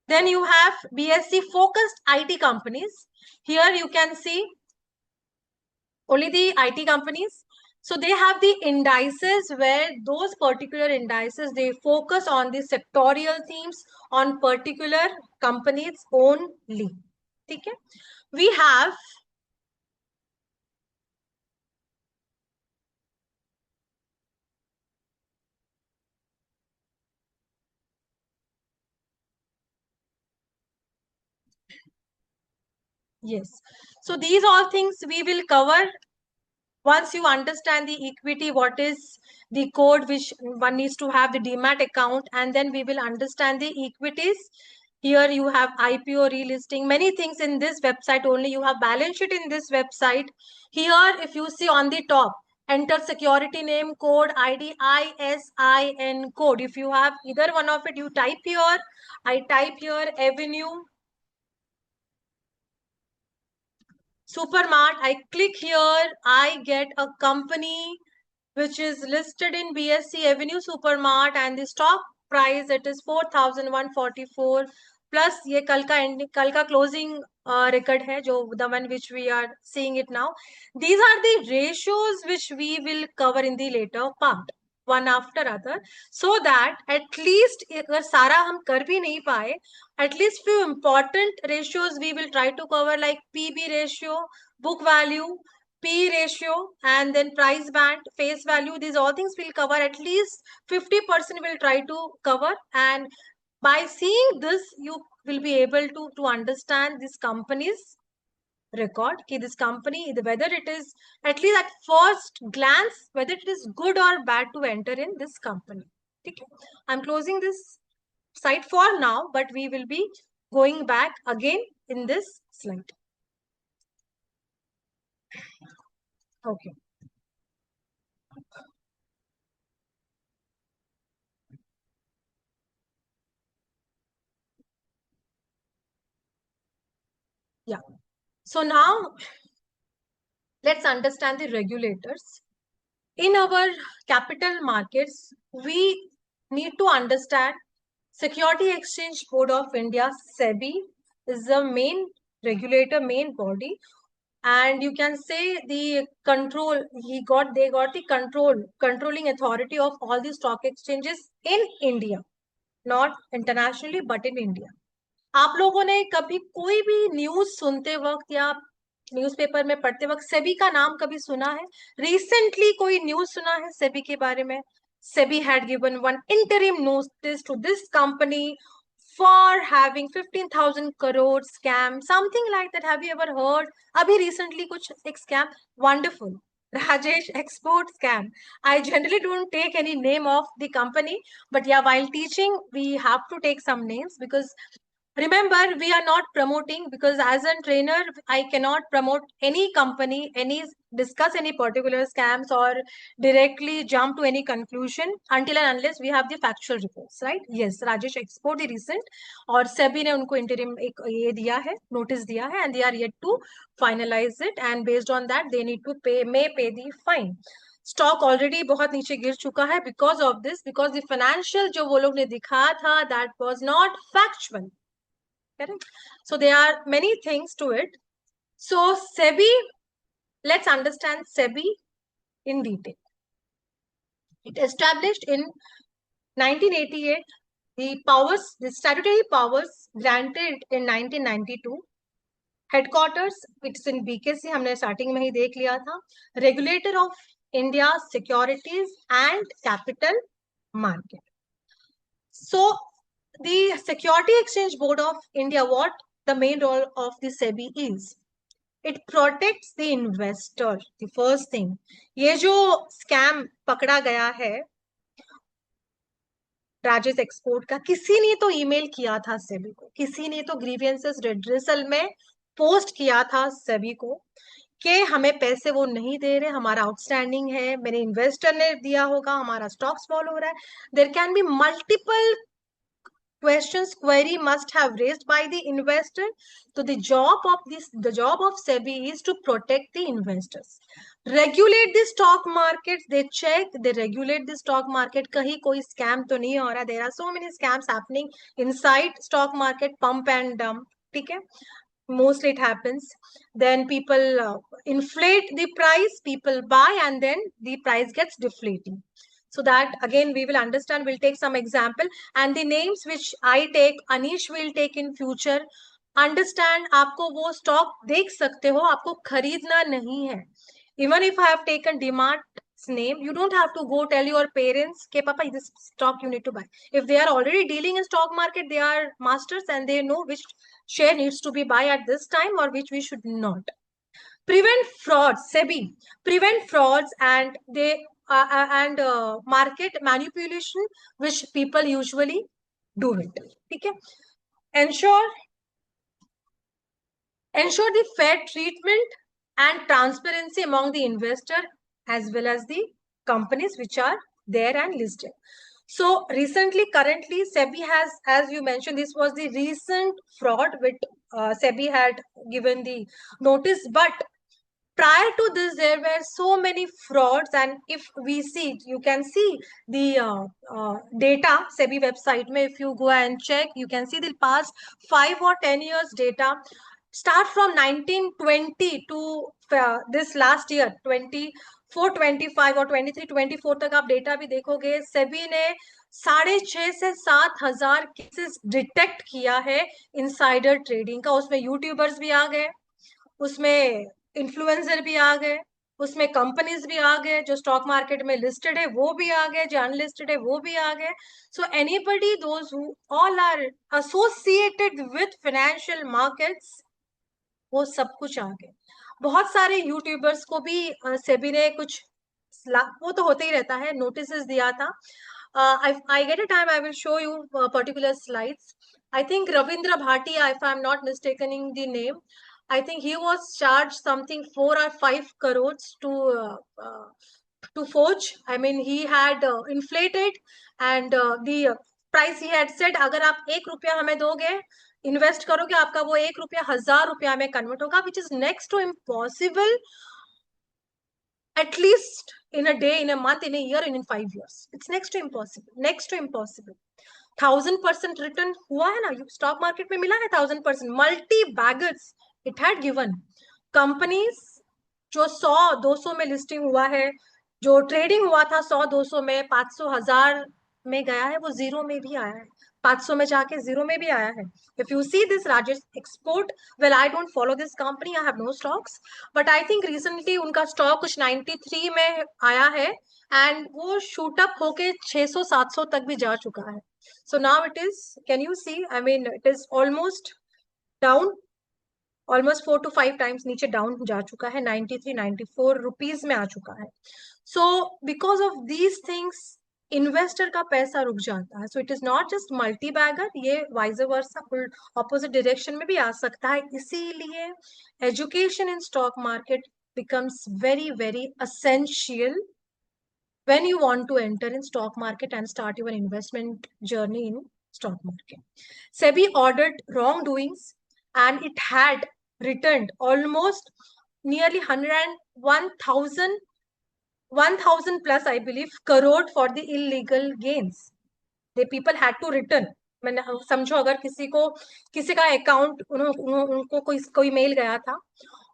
Then you have BSE focused IT companies. Here you can see only the IT companies. So they have the indices where those particular indices, they focus on the sectorial themes on particular companies only. Okay? We have yes. So these all things we will cover once you understand the equity, what is the code which one needs to have the demat account, and then we will understand the equities. Here you have IPO relisting, many things in this website only. You have balance sheet in this website. Here, if you see on the top, enter security name, code, ID, ISIN code. If you have either one of it, you type here. I type here Avenue Supermart. I click here. I get a company which is listed in BSE Avenue Supermart, and the stock price, it is 4,144 plus ये कल का closing record है, जो the one which we are seeing it now. These are the ratios which we will cover in the later part, one after other, so that at least अगर सारा हम कर भी नहीं पाए, at least few important ratios we will try to cover, like PB ratio, book value, P ratio, and then price band, face value. These all things we'll cover. At least 50% we'll try to cover, and by seeing this you will be able to understand this company's record, ki this company, whether it is, at least at first glance, whether it is good or bad to enter in this company. Okay. I'm closing this site for now, but we will be going back again in this slide. Okay. Yeah. So now let's understand the regulators. in our capital markets, we need to understand Security Exchange Board of India, SEBI, is the main regulator, main body, and you can say the control. They got the controlling authority of all the stock exchanges in India, not internationally, but in India. आप लोगों ने कभी कोई भी news सुनते वक्त या newspaper में पढ़ते वक्त सेबी का नाम कभी सुना है? रिसेंटली कोई न्यूज सुना है सेबी के बारे में? SEBI had given one interim notice to this company for having 15,000 crore scam, something like that. Have you ever heard? अभी recently कुछ एक scam, wonderful. Rajesh export scam. I generally don't take any name of the company, but yeah, while teaching, we have to take some names because remember, we are not promoting, because as a trainer, I cannot promote any company, discuss any particular scams or directly jump to any conclusion until and unless we have the factual reports, right? Yes, Rajesh Export the recent और SEBI ने उनको interim एक ये दिया है, notice दिया है, and they are yet to finalize it, and based on that they need to may pay the fine. Stock already बहुत नीचे गिर चुका है because of this, because the financial जो वो लोग ने दिखाया था that was not factual. Correct. So there are many things to it. So SEBI, let's understand SEBI in detail. It established in 1988. The statutory powers granted in 1992. Headquarters, it's in BKC, हमने starting में ही देख लिया था. Regulator of India Securities and Capital Market. So the Security Exchange Board of India, what the main role of the SEBI is? It protects the investor. The first thing, ये जो scam पकड़ा गया है Rajesh export का, किसी ने तो email किया था सेबी को, किसी ने तो ग्रीवियंसेस रेड्रेसल में पोस्ट किया था सेबी को कि हमें पैसे वो नहीं दे रहे, हमारा आउटस्टैंडिंग है, मेरे इन्वेस्टर ने दिया होगा, हमारा स्टॉक्स फॉल हो रहा है. There can be multiple questions query must have raised by the investor. So the job of SEBI is to protect the investors, regulate the stock markets. They check, they regulate the stock market. kahi koi scam to nahi ho raha. There are so many scams happening inside stock market, pump and dump. Okay, mostly it happens. Then people inflate the price, people buy, and then the price gets deflating. So that again we will understand. We'll take some example, and the names which I take, Anish will take in future. Understand, आपको वो stock देख सकते हो, आपको खरीदना नहीं है. Even if I have taken DMart's name, you don't have to go tell your parents, "Okay, Papa, this stock you need to buy." If they are already dealing in stock market, they are masters and they know which share needs to be buy at this time or which we should not. Prevent frauds, SEBI prevent frauds and market manipulation which people usually do it. Okay, ensure the fair treatment and transparency among the investor as well as the companies which are there and listed. So recently, currently, SEBI has, as you mentioned, this was the recent fraud which SEBI had given the notice, but prior to this, there were so many frauds, and if we see, you can see the data, SEBI website, if you go and check, you can see the past 5 or 10 years data, start from 1920 to this last year, 24-25 और 23-24 तक आप data भी देखोगे. सेबी ने 6,500 से 7,000 cases detect किया है insider trading का. उसमें यूट्यूबर्स भी आ गए, उसमें इन्फ्लुएंसर भी आ गए, उसमें कंपनीज भी आ गए, जो स्टॉक मार्केट में लिस्टेड है वो भी आ गए, जो अनलिस्टेड है वो भी आ गए. So anybody those who all are associated with financial markets, वो सब कुछ आ गए. बहुत सारे यूट्यूबर्स को भी सेबी ने कुछ, वो तो होते ही रहता है, नोटिस दिया था. I get a time, I will show you particular slides. I think Ravindra Bhatia, if I'm not mistaken the name, I think he was charged something 4 or 5 crores to forge. I mean, he had inflated and the price he had said, अगर आप 1 रुपया हमें दोगे, invest करोगे, आपका वो 1 रुपया 1,000 रुपया में कन्वर्ट होगा, which is next to impossible. at least in a day, in a month, in a year, and in 5 years. It's next to impossible. Next to impossible. 1000% return हुआ है ना, स्टॉक मार्केट में मिला है 1000%. Multi beggars it had given. Companies जो 100-200 में listing हुआ है, जो ट्रेडिंग हुआ था 100-200 में, 500-1000 में गया है, वो जीरो में भी आया है. 500 में जाके जीरो में भी आया है. If you see this Rajesh Export, well, I don't follow this company, I have no stocks, but I think recently उनका स्टॉक कुछ 93 में आया है एंड वो शूट अप होके 600-700 तक भी जा चुका है. So now it is, can you see, I mean, it is almost down, almost 4 to 5 times नीचे डाउन जा चुका है, 93-94 रुपीज में आ चुका है. So because of these things, investor का पैसा रुक जाता है. So it is not just multi bagger, ये वाइज वर्सा ऑपोजिट डायरेक्शन में भी आ सकता है. इसीलिए education in stock market becomes very very essential when you want to enter in stock market and start your investment journey in stock market. SEBI ordered wrongdoings and it had returned almost nearly 1,000 plus, I believe, crore for the illegal gains. The people had to return. मैंने समझो अगर किसी का account उनको कोई mail गया था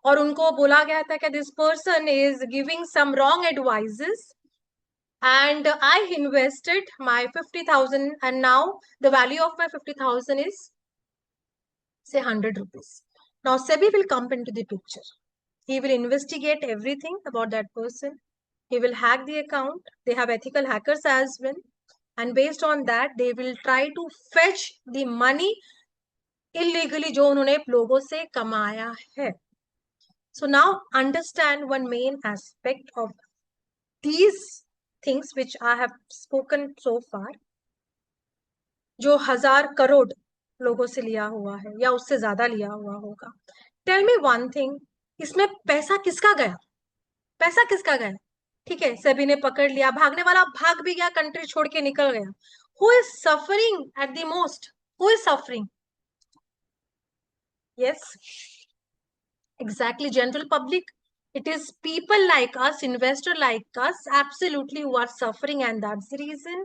और उनको बोला गया था कि this person is giving some wrong advices and I invested my 50,000 and now the value of my 50,000 is say 100 rupees. Now SEBI will come into the picture. He will investigate everything about that person. He will hack the account. They have ethical hackers as well. And based on that, they will try to fetch the money illegally जो उन्होंने लोगों से कमाया है. So now understand one main aspect of these things which I have spoken so far, जो 1000 करोड़ लोगों से लिया हुआ है या उससे ज्यादा लिया हुआ होगा. टेल मी वन थिंग, इसमें पैसा किसका गया? पैसा किसका गया? ठीक है, सभी ने पकड़ लिया, भागने वाला भाग भी गया, कंट्री छोड़ के निकल गया. Who is suffering at the most? Who is suffering? Yes, exactly, general public. It is people like us, investor like us, absolutely, who are suffering. And that's the reason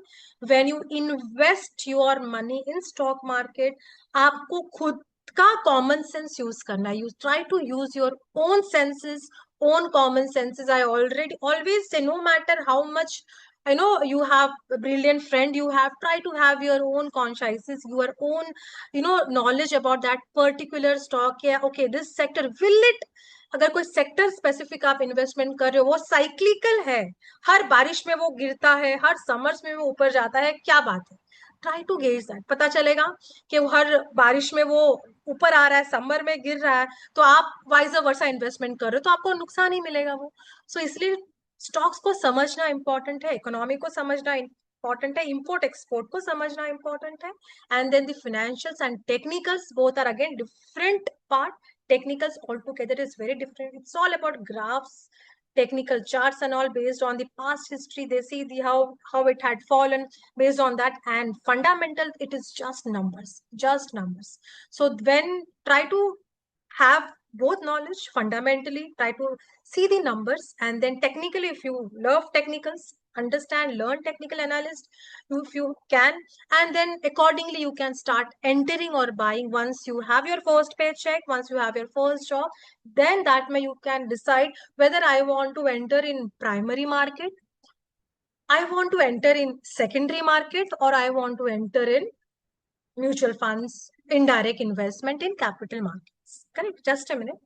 when you invest your money in stock market, आपको खुद का common sense use करना है. You try to use your own senses, own common senses. I always say, no matter how much I know you have a brilliant friend, you have try to have your own consciences, your own knowledge about that particular stock. Yeah, okay, this sector will it, अगर कोई sector specific आप investment कर रहे हो, वो cyclical है, हर बारिश में वो गिरता है, हर समर्स में वो ऊपर जाता है, क्या बात है? Try to gauge that. पता चलेगा कि वो हर बारिश में वो ऊपर आ रहा है, समर में गिर रहा है, तो आप वाइज वर्सा इन्वेस्टमेंट कर रहे हो तो आपको नुकसान ही मिलेगा वो. सो इसलिए स्टॉक्स को समझना इंपॉर्टेंट है, इकोनॉमी को समझना इंपॉर्टेंट है, इंपोर्ट एक्सपोर्ट को समझना इंपॉर्टेंट है. And then the financials and technicals both are again different part. Technicals altogether is very different. It's all about graphs, technical charts and all. Based on the past history, they see the how it had fallen. Based on that, and fundamental, it is just numbers, just numbers. So when try to have both knowledge, fundamentally try to see the numbers, and then technically, if you love technicals, understand, learn technical analysis if you can, and then accordingly you can start entering or buying once you have your first paycheck, once you have your first job. Then that way you can decide whether I want to enter in primary market, I want to enter in secondary market, or I want to enter in mutual funds, indirect investment in capital markets. Correct? Just a minute.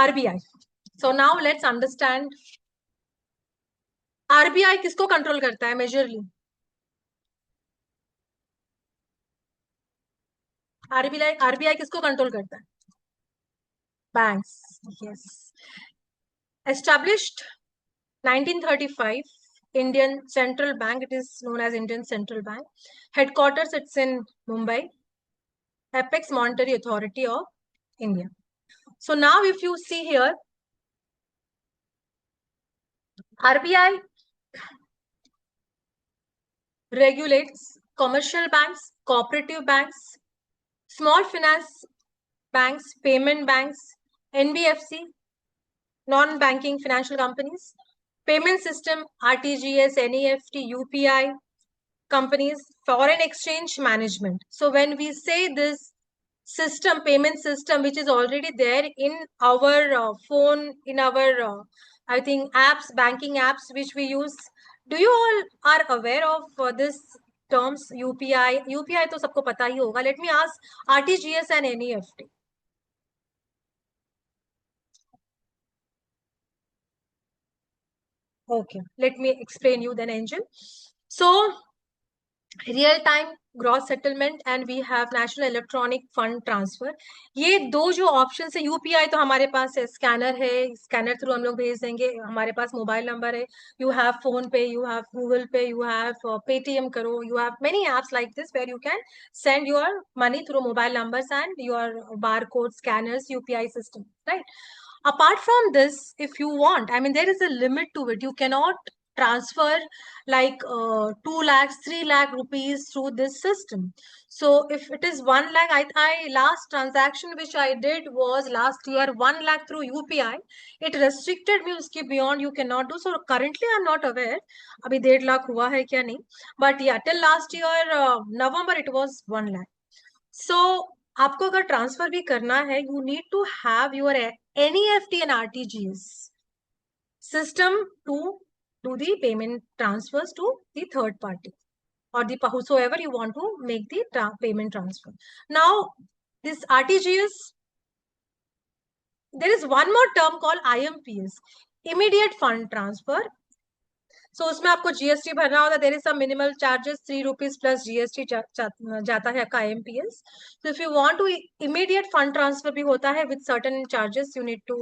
RBI. So now let's understand. RBI किसको control करता है majorly? RBI किसको control करता है? Banks. Yes. Established 1935, Indian Central Bank. It is known as Indian Central Bank. Headquarters, it's in Mumbai. Apex Monetary Authority of India. So now if you see here, RBI regulates commercial banks, cooperative banks, small finance banks, payment banks, NBFC, non-banking financial companies, payment system, RTGS, NEFT, UPI, companies, foreign exchange management. So when we say this system, payment system, which is already there in our phone, in our, I think, apps, banking apps, which we use, do you all are aware of this terms UPI? UPI तो सबको पता ही होगा. Let me ask RTGS and NEFT. Okay, let me explain you then, Angel. So, real time gross settlement and we have national electronic fund transfer. ये दो जो option है, UPI तो हमारे पास है, स्कैनर है, स्कैनर थ्रू हम लोग भेज देंगे, हमारे पास मोबाइल नंबर है, you have PhonePe, you have Google पे, यू हैव पेटीएम करो, you have many apps like this where you can send your money through mobile numbers and your bar code scanners, UPI system, right? Apart from this, if you want, I mean, there is a limit to it. You cannot transfer like 2 lakhs, 3 lakh rupees through this system. So if it is 1 lakh, I last transaction which I did was last year 1 lakh through UPI. It restricted me, uske beyond you cannot do. So currently I'm not aware abhi 1.5 lakh hua hai kya nahi, but yeah, till last year November it was 1 lakh. So आपको अगर transfer भी करना है, you need to have your NEFT and RTGS system to do the payment transfers to the third party or the whosoever you want to make the payment transfer. Now, this RTGS, there is one more term called IMPS, immediate fund transfer. So उसमें आपको GST भरना होता है. There is some minimal charges, 3 rupees plus GST जाता है आपका IMPS. So if you want to immediate fund transfer भी होता है with certain charges you need to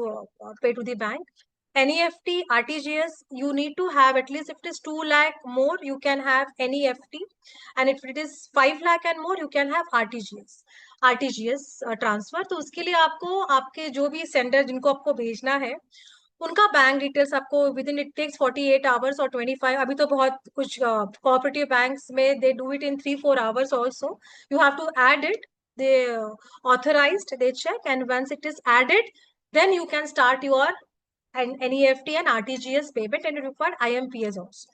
pay to the bank. NEFT, RTGS, you need to have at least, if it is 2 lakh more, you can have NEFT, and if it is 5 lakh and more, you can have RTGS transfer. तो उसके लिए आपको आपके जो भी sender जिनको आपको भेजना है उनका बैंक डिटेल्स आपको within, it takes 48 hours और 25, अभी तो बहुत कुछ कोऑपरेटिव बैंक्स में they do it in 3-4 hours also. You have to add it, they authorized, they check, and once it is added, then you can start your NEFT and RTGS payment, and it require IMPS also.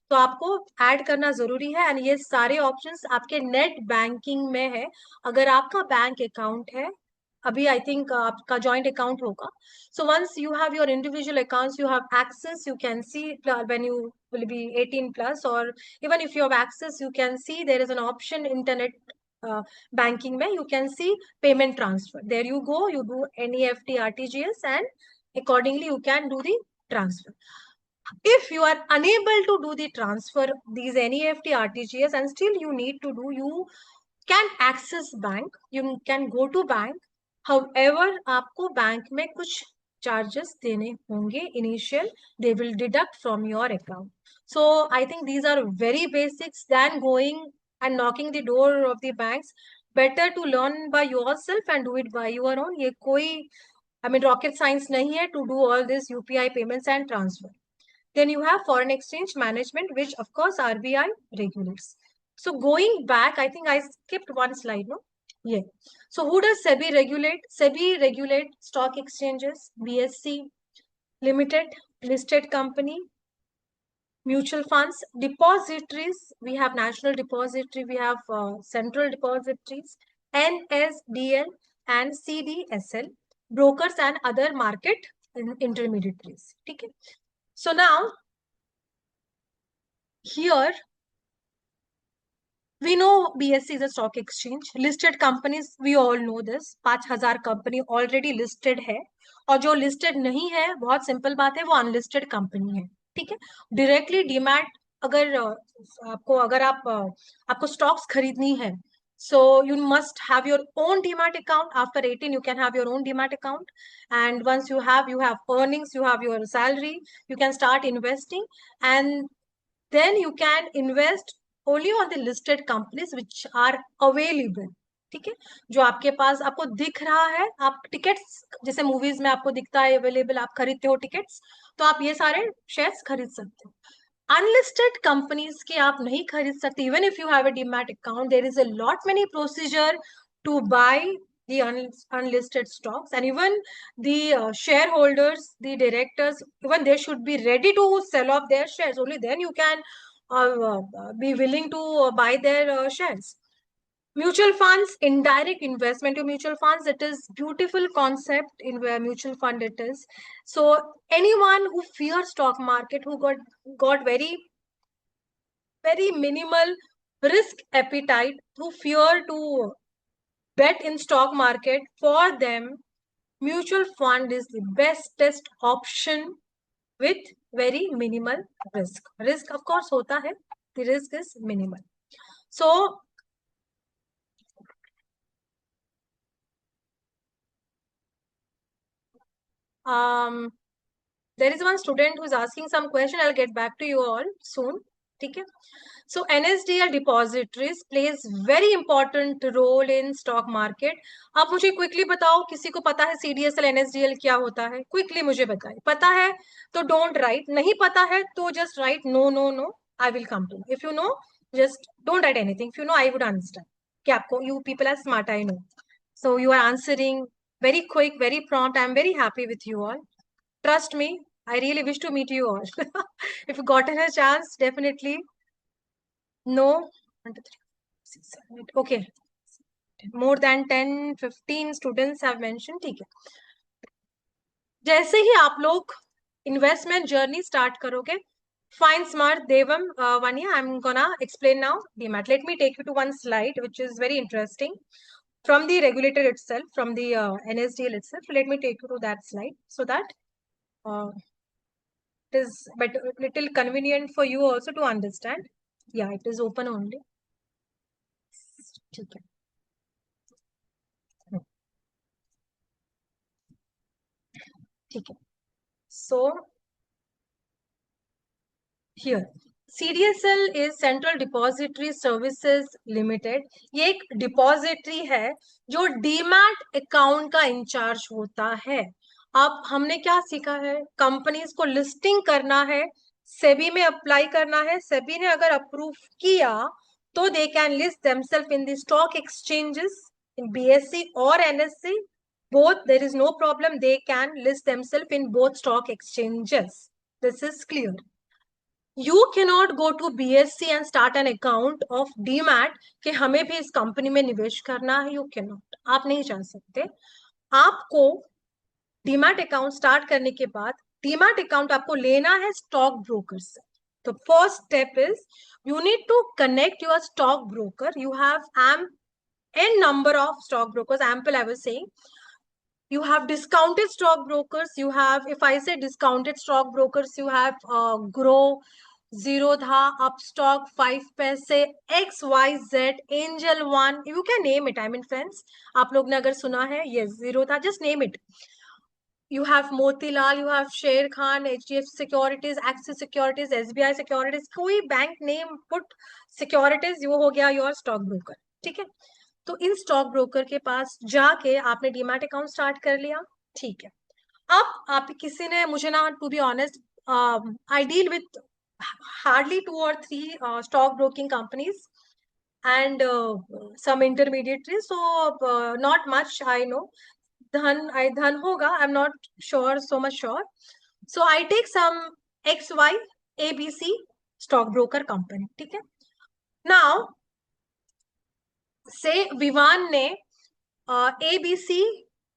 तो आपको add करना जरूरी है, and ये सारे options आपके net banking में है. अगर आपका बैंक अकाउंट है, अभी आई थिंक आपका जॉइंट अकाउंट होगा. So once you have your individual accounts, you have access, you can see when you will be 18 plus, or even if you have access, you can see there is an option internet banking where you can see payment transfer. There you go, you do NEFT, RTGS, and accordingly you can do the transfer. If you are unable to do the transfer, these NEFT, RTGS, and still you need to do, you can access bank, you can go to bank. However, आपको bank में कुछ charges देने होंगे initial, they will deduct from your account. So I think these are very basics than going and knocking the door of the banks. Better to learn by yourself and do it by your own. ये कोई, I mean, rocket science नहीं है to do all this UPI payments and transfer. Then you have foreign exchange management, which of course RBI regulates. So going back, I think I skipped one slide, no? Yeah. So who does SEBI regulate? SEBI regulate stock exchanges, BSE, limited, listed company, mutual funds, depositories. We have national depository, we have central depositories, NSDL and CDSL, brokers and other market intermediaries. Okay. So now, here, we know BSE is a stock exchange. Listed companies, we all know this. 5,000 company already listed है, और जो listed नहीं है, बहुत simple बात है, वो unlisted company है. ठीक है? Directly डीमैट अगर आपको stocks खरीदनी है, so you must have your own demat account. After 18, you can have your own demat account, and once you have earnings, you have your salary, you can start investing, and then you can invest only on the listed companies which are available. ठीक है? जो आपके पास आपको दिख रहा है, आप tickets जैसे मूवीज में आपको दिखता है अवेलेबल, आप खरीदते हो टिकट्स, तो आप ये सारे शेयर्स खरीद सकते हो. अनलिस्टेड कंपनीज के आप नहीं खरीद सकते. Even if you have a demat account, there is a lot many procedure to buy the unlisted stocks, and even the shareholders, the directors, even they should be ready to sell off their shares. Only then you can be willing to buy their shares. Mutual funds, indirect investment to mutual funds, it is beautiful concept in where mutual fund it is. So anyone who fears stock market, who got very minimal risk appetite, who fear to bet in stock market, for them mutual fund is the bestest option with very minimal risk. Risk of course hota hai, the risk is minimal. So there is one student who is asking some question. I'll get back to you all soon. Okay. So NSDL depositories plays very important role in stock market. आप मुझे quickly बताओ, किसी को पता है CDSL NSDL क्या होता है? Quickly मुझे बताइए. पता है तो don't write. नहीं पता है तो just write no. I will come to. If you know, just don't write anything. If you know, I would understand. कि आपको, you people are smart, I know. So you are answering very quick, very prompt. I am very happy with you all. Trust me, I really wish to meet you all. If you gotten a chance, definitely. No. 1, 2, 3, 6, 7, 8. Okay. More than 10, 15 students have mentioned. ठीक है. जैसे ही आप लोग investment journey start करोगे, fine, smart, Devam, Vanya, I'm gonna explain now DMAT. Let me take you to one slide which is very interesting from the regulator itself, from the NSDL itself. Let me take you to that slide so that it is better, little convenient for you also to understand. Yeah, it is open only. ठीक है. ठीक है. So here CDSL is Central Depository Services Limited. ये एक depository है जो demat account का in charge होता है. अब हमने क्या सीखा है? कंपनीज को लिस्टिंग करना है, सेबी में अप्लाई करना है. सेबी ने अगर अप्रूव किया तो they can list themselves in the stock exchanges in BSE और NSE. Both, there is no problem. They can list themselves in both stock exchanges. This is clear. You cannot go to BSE and start an account of DMAT कि हमें भी इस company में निवेश करना है. You cannot. आप नहीं जा सकते. आपको डीमैट अकाउंट स्टार्ट करने के बाद डीमैट अकाउंट आपको लेना है स्टॉक ब्रोकर से. तो first step is you need to connect your stock broker. You have n number of stock brokers, ample I was saying. You have discounted stock brokers. You have, if I say discounted stock brokers, you have Grow, Zerodha, Upstock, 5 Paise, XYZ, Angel One. You can name it. I mean, friends, आप लोग ने अगर सुना है, yes, Zerodha, just name it. You have Motilal, you have Sher Khan, HDFC Securities, Axis Securities, SBI Securities. कोई bank name put securities, वो हो गया योर स्टॉक ब्रोकर. ठीक है. तो इन स्टॉक ब्रोकर के पास जाके आपने डीमैट अकाउंट स्टार्ट कर लिया. ठीक है. अब आप किसी ने, मुझे ना, to be honest, I deal with hardly 2 or 3 stock broking companies and some intermediaries, so not much I know. Dhan hoga, I'm not sure, so much sure. So I take some XY ABC stock broker company. ठीक है. Now say Vivan ने ABC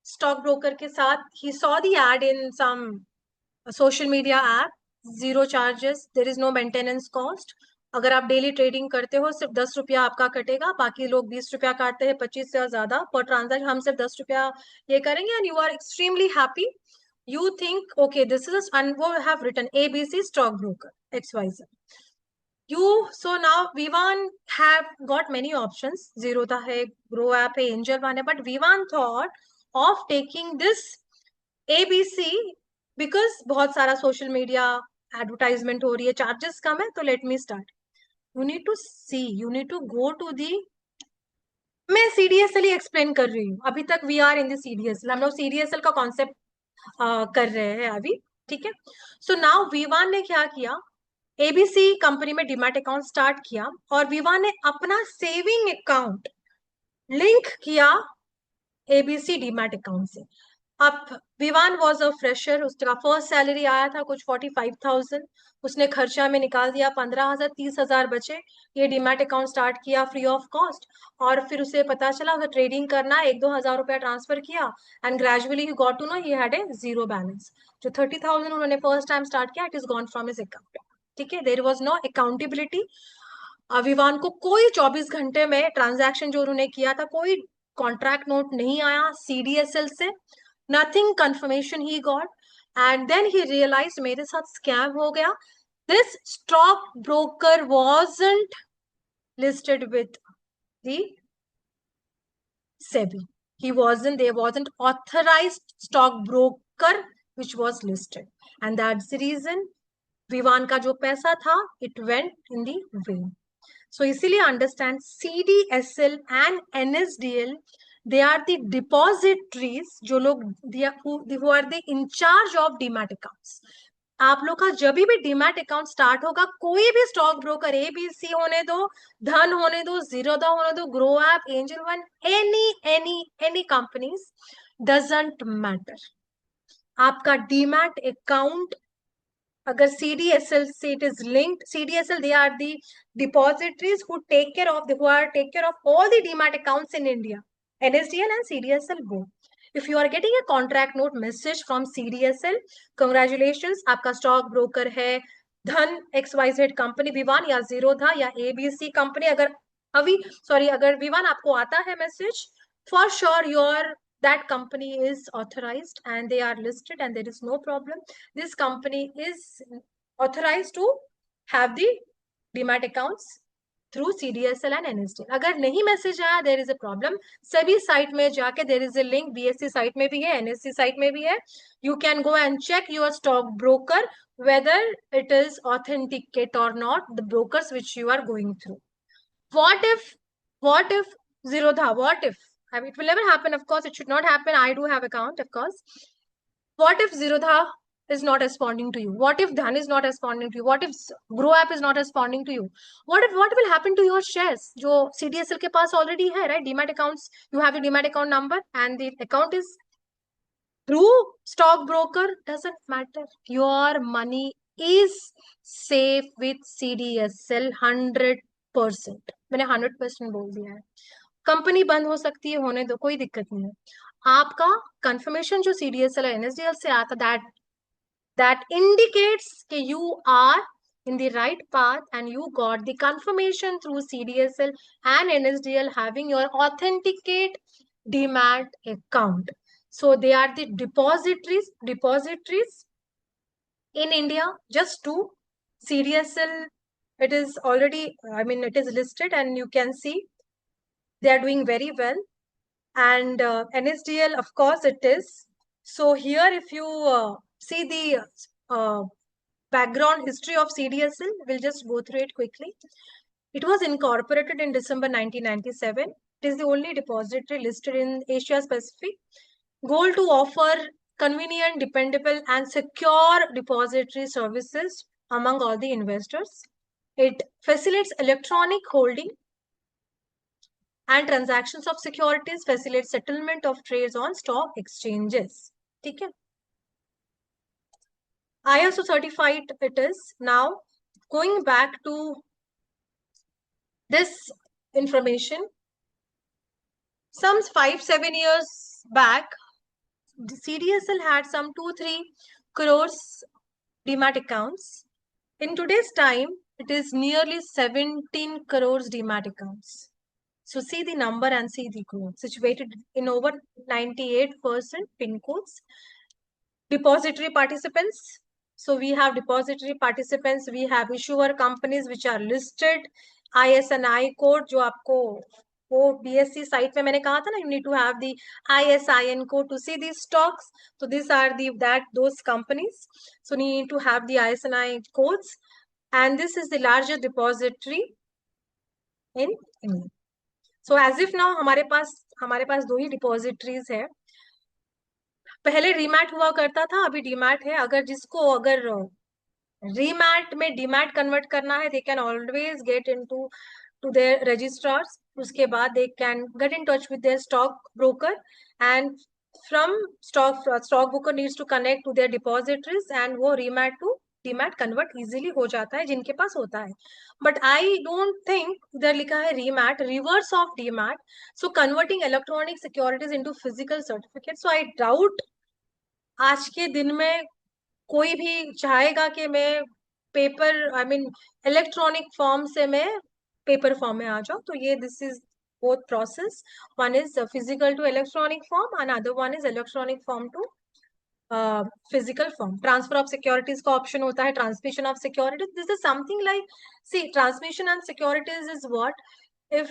stock broker के साथ, he saw the ad in some social media app, 0 charges, there is no maintenance cost. अगर आप daily trading करते हो सिर्फ 10 रुपया आपका कटेगा, बाकी लोग 20 रुपया काटते हैं, 25 से ज्यादा पर ट्रांजैक्शन. हम सिर्फ 10 रुपया ये करेंगे and you are extremely happy. You think, okay, this is and we have written ABC stock broker XYZ. So now Vivan have got many options. Zerodha hai, Grow app hai, Angel One hai, but Vivan thought of taking this ABC because बहुत सारा social media advertisement हो रही है, charges कम है, तो let me start. You need to see, you need to go to the. मैं CDSL ही एक्सप्लेन कर रही हूँ अभी तक. We are in the CDSL, हम लोग CDSL का कॉन्सेप्ट कर रहे हैं अभी. ठीक है. सो नाउ विवान ने क्या किया, ABC कंपनी में डीमैट अकाउंट स्टार्ट किया और विवान ने अपना सेविंग अकाउंट लिंक किया ABC डीमैट अकाउंट से। अब विवान वॉज अ फ्रेशर, उसका फर्स्ट सैलरी आया था कुछ 45,000, उसने खर्चा में निकाल दिया 15,000, 30,000 बचे, ये डीमैट अकाउंट स्टार्ट किया फ्री ऑफ कॉस्ट, और फिर उसे पता चला उसे ट्रेडिंग करना है, 1-2 हजार रुपया ट्रांसफर किया, and gradually he got to know he had a zero balance. जो 30,000 उन्होंने फर्स्ट टाइम स्टार्ट किया, it is gone from his account. ठीक है, there was no accountability. Vivaan को कोई 24 घंटे में ट्रांजैक्शन जो उन्होंने किया था, कोई कॉन्ट्रैक्ट नोट नहीं आया सीडीएसएल से, nothing confirmation he got, and then he realise मेरे साथ स्कैम हो गया। This stock broker wasn't listed with the SEBI. There wasn't authorized stockbroker which was listed, and that's the reason Vivaan का जो पैसा था it went in the vain. So इसीलिए understand CDSL and NSDL, they are the depositories जो लोग who are the in charge of demat accounts. आप लोग का जब भी डीमैट अकाउंट स्टार्ट होगा, कोई भी स्टॉक ब्रोकर, ABC होने दो, धन होने दो, जीरोधा होने दो, grow app, angel one, any companies, doesn't matter. आपका डीमैट अकाउंट अगर CDSL से it is linked, CDSL they are the depositories who take care of all the demat accounts in India, NSDL and CDSL both. If you are getting a contract note message from CDSL, congratulations, आपका stock broker है धन XYZ company, Vivaan या जीरोधा या ABC company. अगर विवान आपको आता है message, for sure that company is authorized and they are listed and there is no problem. This company is authorized to have the demat accounts through CDSL and NSDL. अगर नहीं message आया, there is a problem. सभी site में जाके there is a link, BSE site में भी है, NSE site में भी है. You can go and check your stock broker whether it is authenticate or not, the brokers which you are going through. What if Zerodha? What if? I mean, it will never happen, of course. It should not happen. I do have account, of course. What if Zerodha is not responding to you? What if Dhan is not responding to you? What if Grow App is not responding to you? What will happen to your shares? जो CDSL के पास already है, right? Demat accounts. You have a Demat account number, and the account is through stockbroker. Doesn't matter. Your money is safe with CDSL 100%. मैंने 100% बोल दिया है। Company बंद हो सकती है, होने दो, कोई दिक्कत नहीं है। आपका कंफर्मेशन जो CDSL और NSDL से आता, that indicates कि you are in the right path and you got the confirmation through CDSL and NSDL having your authenticate demat account. So they are the depositories in India. Just to CDSL, it is already, it is listed and you can see they are doing very well. And NSDL, of course, it is. So here, if you see the background history of CDSL, we'll just go through it quickly. It was incorporated in December 1997. It is the only depository listed in Asia Pacific. Goal to offer convenient, dependable, and secure depository services among all the investors. It facilitates electronic holding and transactions of securities, facilitates settlement of trades on stock exchanges. ठीक है? ISO certified it is. Now, going back to this information, some 5-7 years back, the CDSL had some 2-3 crores demat accounts. In today's time, it is nearly 17 crores demat accounts. So see the number and see the growth. Situated in over 98% pin codes. Depository participants. So we have depository participants. We have issuer companies which are listed. ISIN code जो आपको वो BSE site में मैंने कहा था ना, you need to have the ISIN code to see these stocks. So these are those companies. So you need to have the ISIN codes. And this is the largest depository in India. So as if now हमारे पास 2 ही depositories है। पहले रीमैट हुआ करता था, अभी demat है। अगर रीमैट में डीमैट कन्वर्ट करना है, they can always get into their registrars. उसके बाद they can get in touch with their stock broker, and from stock broker needs to connect to their depositories, and वो remat to demat convert easily हो जाता है जिनके पास होता है. But I don't think उधर लिखा है remat, reverse of demat, so converting electronic securities into physical certificates. So I doubt आज के दिन में कोई भी चाहेगा कि मैं पेपर इलेक्ट्रॉनिक फॉर्म से मैं पेपर फॉर्म में आ जाऊं. तो ये this is both process. One is physical to electronic form, another one is electronic form to physical form. Transfer of securities का option होता है, transmission of securities. This is something like, see, transmission and securities is what, if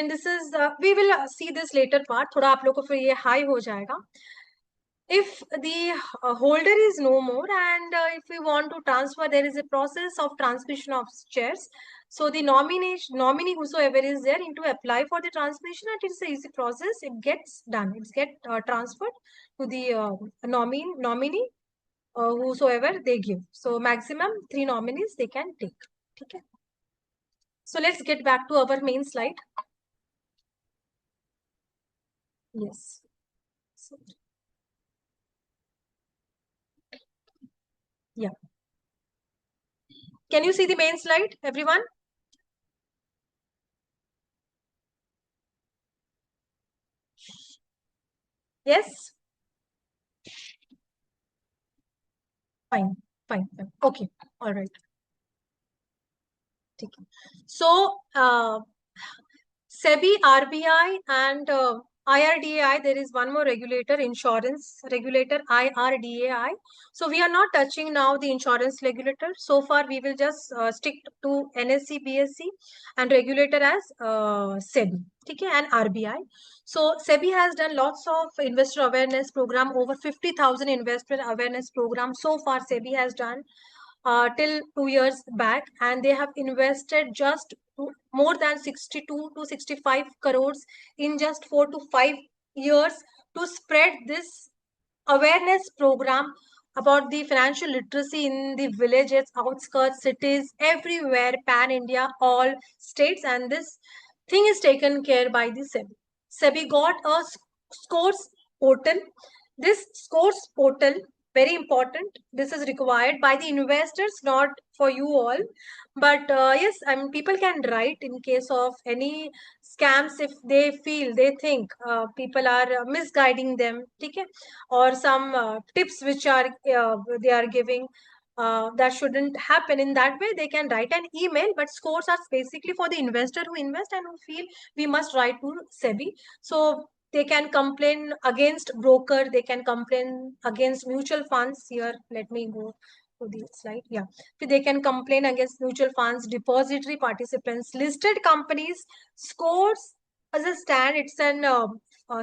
this is we will see this later part. थोड़ा आप लोग को फिर ये high हो जाएगा. If the holder is no more, and if we want to transfer, there is a process of transmission of shares. So the nominee whosoever is there into apply for the transmission, and it's an easy process. It gets done. It's get transferred to the nominee whosoever they give. So maximum 3 nominees they can take. Okay. So let's get back to our main slide. Yes. So, yeah. Can you see the main slide, everyone? Yes? Fine. Okay. All right. Okay. So, SEBI, RBI, and IRDAI, there is one more regulator, insurance regulator, IRDAI. So we are not touching now the insurance regulator. So far, we will just stick to NSE, BSE, and regulator as SEBI, okay, and RBI. So SEBI has done lots of investor awareness program, over 50,000 investor awareness program. So far, SEBI has done till 2 years back, and they have invested just more than 62 to 65 crores in just 4 to 5 years to spread this awareness program about the financial literacy in the villages, outskirts, cities, everywhere, pan India, all states, and this thing is taken care by the SEBI. SEBI got a scores portal. This scores portal, very important. This is required by the investors, not for you all. But yes, people can write in case of any scams if they feel, they think people are misguiding them, okay? Or some tips which are they are giving that shouldn't happen. In that way, they can write an email, but scores are basically for the investor who invest and who feel we must write to SEBI. So they can complain against broker, they can complain against mutual funds. Here, let me go to the slide. Yeah, so they can complain against mutual funds, depository participants, listed companies. Scores as a stand, it's an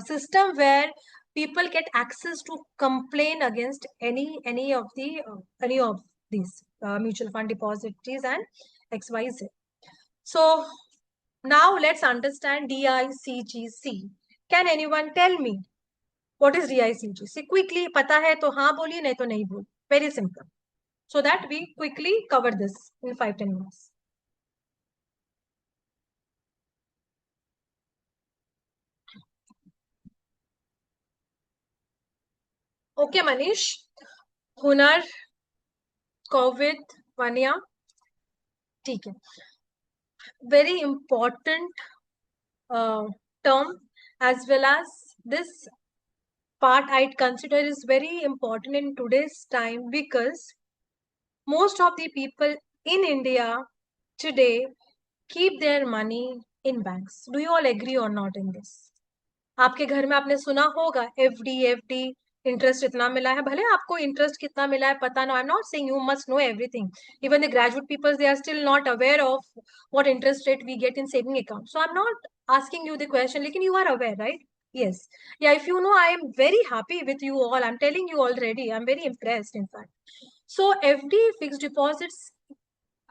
system where people get access to complain against any of these mutual fund depositories and XYZ. So now let's understand DICGC. Can anyone tell me what is DICGC? Quickly, पता है तो हाँ बोलिए, नहीं तो नहीं बोलिए. Very simple. So that we quickly cover this in 5-10 minutes. Okay, Manish. Hunar, COVID, Vanya. ठीक है. Very important term, as well as this part I'd consider is very important in today's time, because most of the people in India today keep their money in banks. Do you all agree or not in this? आपके घर में आपने सुना होगा FD interest इतना मिला है. भले आपको इंटरेस्ट कितना मिला है पता ना, I am not saying you must know everything. Even the graduate peoples, they are still not aware of what interest rate we get in saving account. So I am not asking you the question, लेकिन you are aware, right? Yes. Yeah, if you know, I am very happy with you all. I'm telling you already. I'm very impressed, in fact. So FD, fixed deposits,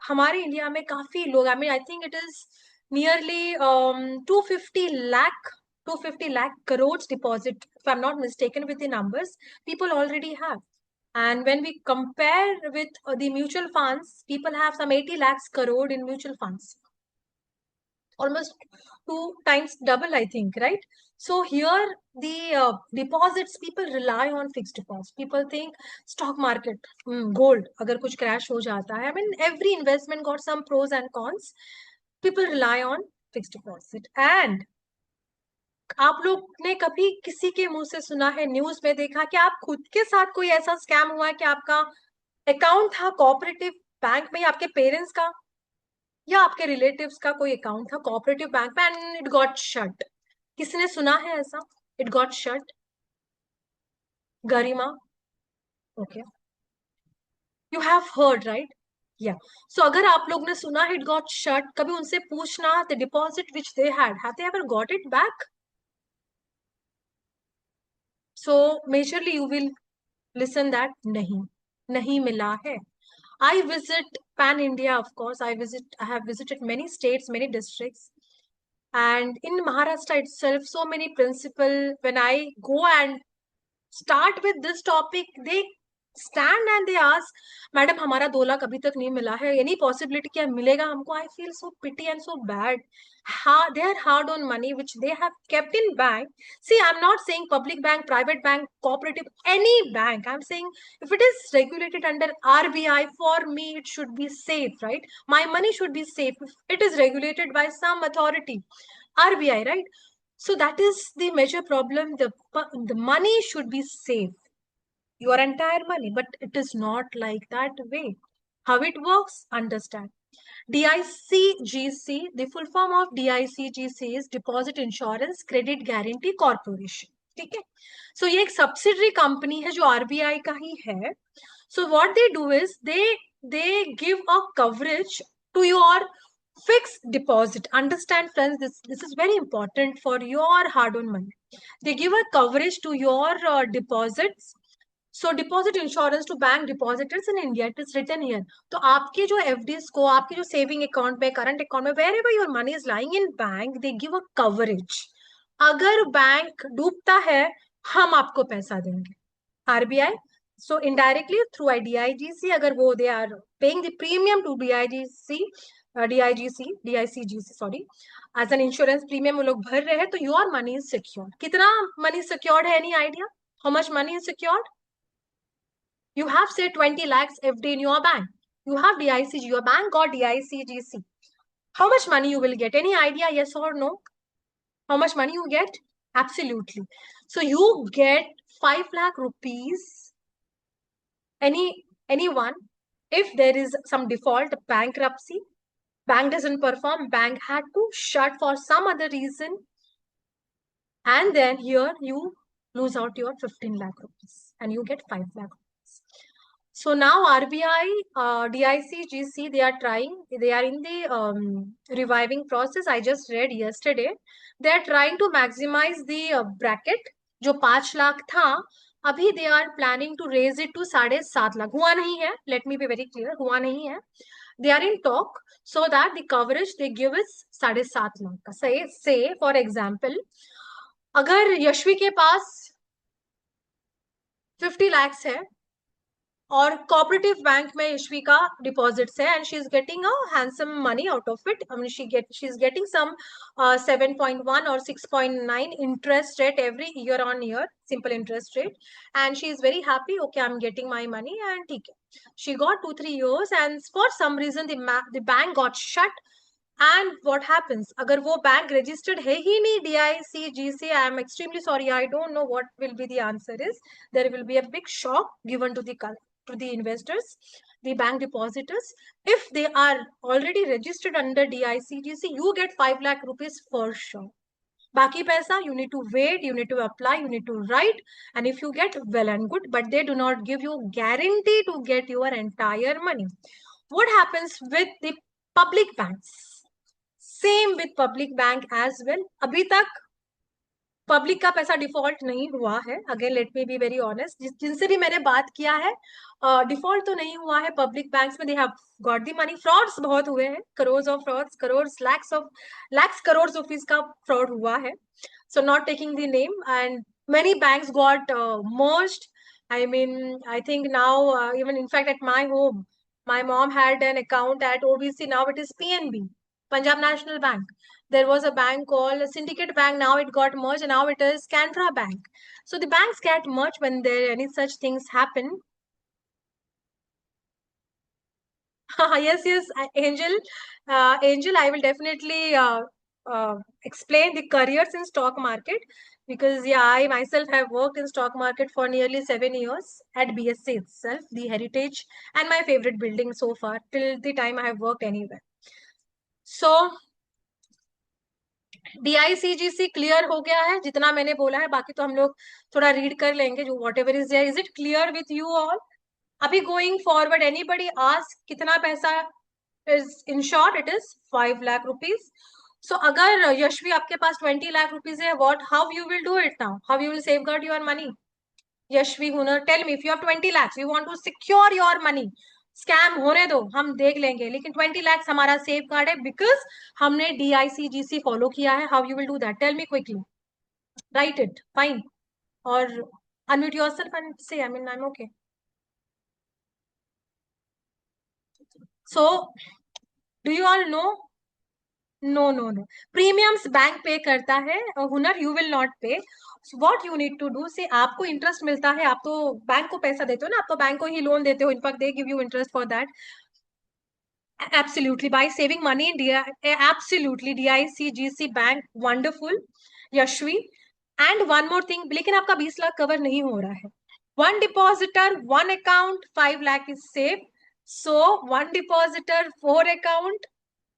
हमारे India में काफी लोग, I think it is nearly 250 lakh crores deposit, if I'm not mistaken with the numbers, people already have. And when we compare with the mutual funds, people have some 80 lakhs crore in mutual funds. almost 2 times double, I think, right? So here the deposits, people rely on fixed deposits. People think stock market, gold, agar kuch crash ho jata hai. I mean, every investment got some pros and cons. People rely on fixed deposit. And आप लोग ने कभी किसी के मुंह से सुना है, न्यूज में देखा कि आप खुद के साथ कोई ऐसा स्कैम हुआ है कि आपका अकाउंट था कोऑपरेटिव बैंक में, या आपके पेरेंट्स का या आपके रिलेटिव्स का कोई अकाउंट था कोऑपरेटिव बैंक में एंड इट गॉट शट? किसी ने सुना है ऐसा? It got shut? Garima? Okay, you have heard, right? या सो अगर आप लोग ने सुना है इट गॉट शट, कभी उनसे पूछना the deposit which they have they ever got it back? So majorly you will listen that नहीं मिला है. I visit pan India, of course. I have visited many states, many districts. And in Maharashtra itself, so many principal, when I go and start with this topic, they stand and they ask, madam, हमारा 2 लाख अभी तक नहीं मिला है. Any possibility क्या मिलेगा हमको? I feel so pity and so bad. Their hard-earned money, which they have kept in bank. See, I'm not saying public bank, private bank, cooperative, any bank. I'm saying if it is regulated under RBI, for me, it should be safe, right? My money should be safe. If it is regulated by some authority, RBI, right? So that is the major problem. The money should be safe, your entire money, but it is not like that way. How it works? Understand. DICGC, the full form of DICGC is Deposit Insurance Credit Guarantee Corporation. ठीक है? So ये एक subsidiary company है जो RBI का ही है. So what they do is they give a coverage to your fixed deposit. Understand, friends, this is very important for your hard-earned money. They give a coverage to your deposits. So deposit insurance to bank depositors in India, it is written here. तो आपके जो FDs को, आपके जो saving account में, current account में, wherever your money is lying in bank, they give a coverage. अगर bank डूबता है, हम आपको पैसा देंगे. RBI. So indirectly through DIGC, अगर वो they are paying the premium to DICGC, sorry, as an insurance premium वो लोग भर रहे हैं, तो your money is secured. कितना money secured है? Any idea? How much money is secured? You have say 20 lakhs FD in your bank. You have DICG, your bank got DICGC. How much money you will get? Any idea? Yes or no? How much money you get? Absolutely. So you get 5 lakh rupees. Anyone, if there is some default, bankruptcy, bank doesn't perform, bank had to shut for some other reason, and then here you lose out your 15 lakh rupees and you get 5 lakh rupees. So now RBI, DICGC, they are in the reviving process. I just read yesterday. They are trying to maximize the bracket. जो 5 लाख था, अभी they are planning to raise it to 7.5 lakh. हुआ नहीं है. Let me be very clear. हुआ नहीं है. They are in talk so that the coverage they give is 7.5 lakh का. Say for example, अगर यशवी के पास 50 lakhs है और cooperative bank में यशवी का deposits है and she is getting a handsome money out of it. I mean, she is getting some 7.1 or 6.9 interest rate every year on year, simple interest rate, and she is very happy. Okay, I'm getting my money and ठीक है. She got 2-3 years and for some reason the bank got shut. And what happens? अगर वो bank registered है ही नहीं DICGC, I am extremely sorry. I don't know what will be the answer is. There will be a big shock given to the investors, the bank depositors. If they are already registered under DICGC, you get 5 lakh rupees for sure. Baki paisa, you need to wait, you need to apply, you need to write, and if you get, well and good, but they do not give you guarantee to get your entire money. What happens with the public banks? Same with public bank as well. अभी तक public का पैसा default नहीं हुआ है. Again let me be very honest, जिनसे भी मैंने बात किया है, डिफॉल्ट तो नहीं हुआ है पब्लिक बैंक्स में. They have got the money. Frauds बहुत हुए हैं, crore of frauds, crore lakhs crore rupees का फ्रॉड हुआ है. So not taking the name, and many banks got merged. I mean, I think now even in fact at my home, my mom had an account at OBC. Now it is PNB. Punjab National Bank. There was a bank called Syndicate Bank. Now it got merged, and now it is Canara Bank. So the banks get merged when there any such things happen. Yes, Angel. Angel, I will definitely explain the careers in stock market, because yeah, I myself have worked in stock market for nearly 7 years at BSC itself, the heritage and my favorite building so far till the time I have worked anywhere. So DICGC clear हो गया है जितना मैंने बोला है, बाकी तो हम लोग थोड़ा रीड कर लेंगे जो whatever is there. Is it clear with you all? अभी going forward, anybody ask कितना पैसा is, in short it is 5 lakh rupees. So अगर यशवी आपके पास 20 lakh rupees है, how you will do it now? How you will safeguard your money? Yashvi हुनर, tell me, if you have 20 lakhs, you want to secure your money. Scam होने दो, हम देख लेंगे, लेकिन 20 lakhs हमारा सेफ गार्ड है बिकॉज हमने DICGC फॉलो किया है. How you will do that? Tell me quickly. Write it. Fine. और unmute yourself and say, I mean, I'm okay. So, do you all know? No. Premiums bank pay करता है. हुनर, you will not pay. So what you need to do, say आपको interest मिलता है, आप तो bank को पैसा देते हो ना, आप तो बैंक को ही लोन देते हो. In fact they give you interest for that. Absolutely, by saving money in absolutely DICGC bank, wonderful, Yashvi. And one more thing, लेकिन आपका 20 लाख कवर नहीं हो रहा है. One depositor, one account, 5 lakh is safe. So one depositor, 4 account,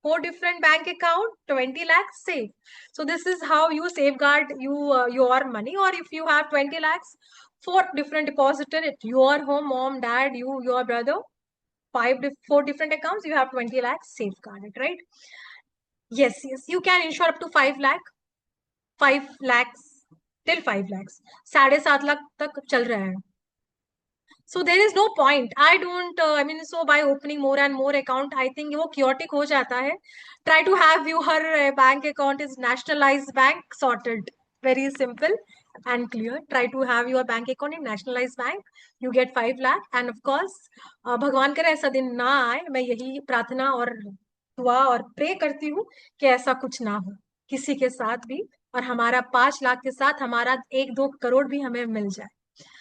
4 different bank account, 20 lakhs safe. So this is how you safeguard your money. Or if you have 20 lakhs, 4 different depositor at your home, mom, dad, you, your brother, 4 different accounts, you have 20 lakhs safeguarded, right? Yes, you can insure up to 5 lakh, 5 lakhs till 5 lakhs. 7.5 lakh तक चल रहा है. So there is no point. I don't, I mean, so by opening more and more account, I think वो chaotic हो जाता है. Try to have your bank account is nationalized bank, sorted. Very simple and clear. Try to have your bank account in nationalized bank. You get 5 lakh. And of course, भगवान करे ऐसा दिन ना आए. मैं यही प्रार्थना और दुआ और प्रे करती हूँ कि ऐसा कुछ ना हो किसी के साथ भी, और हमारा 5 लाख के साथ हमारा 1-2 करोड़ भी हमें मिल जाए.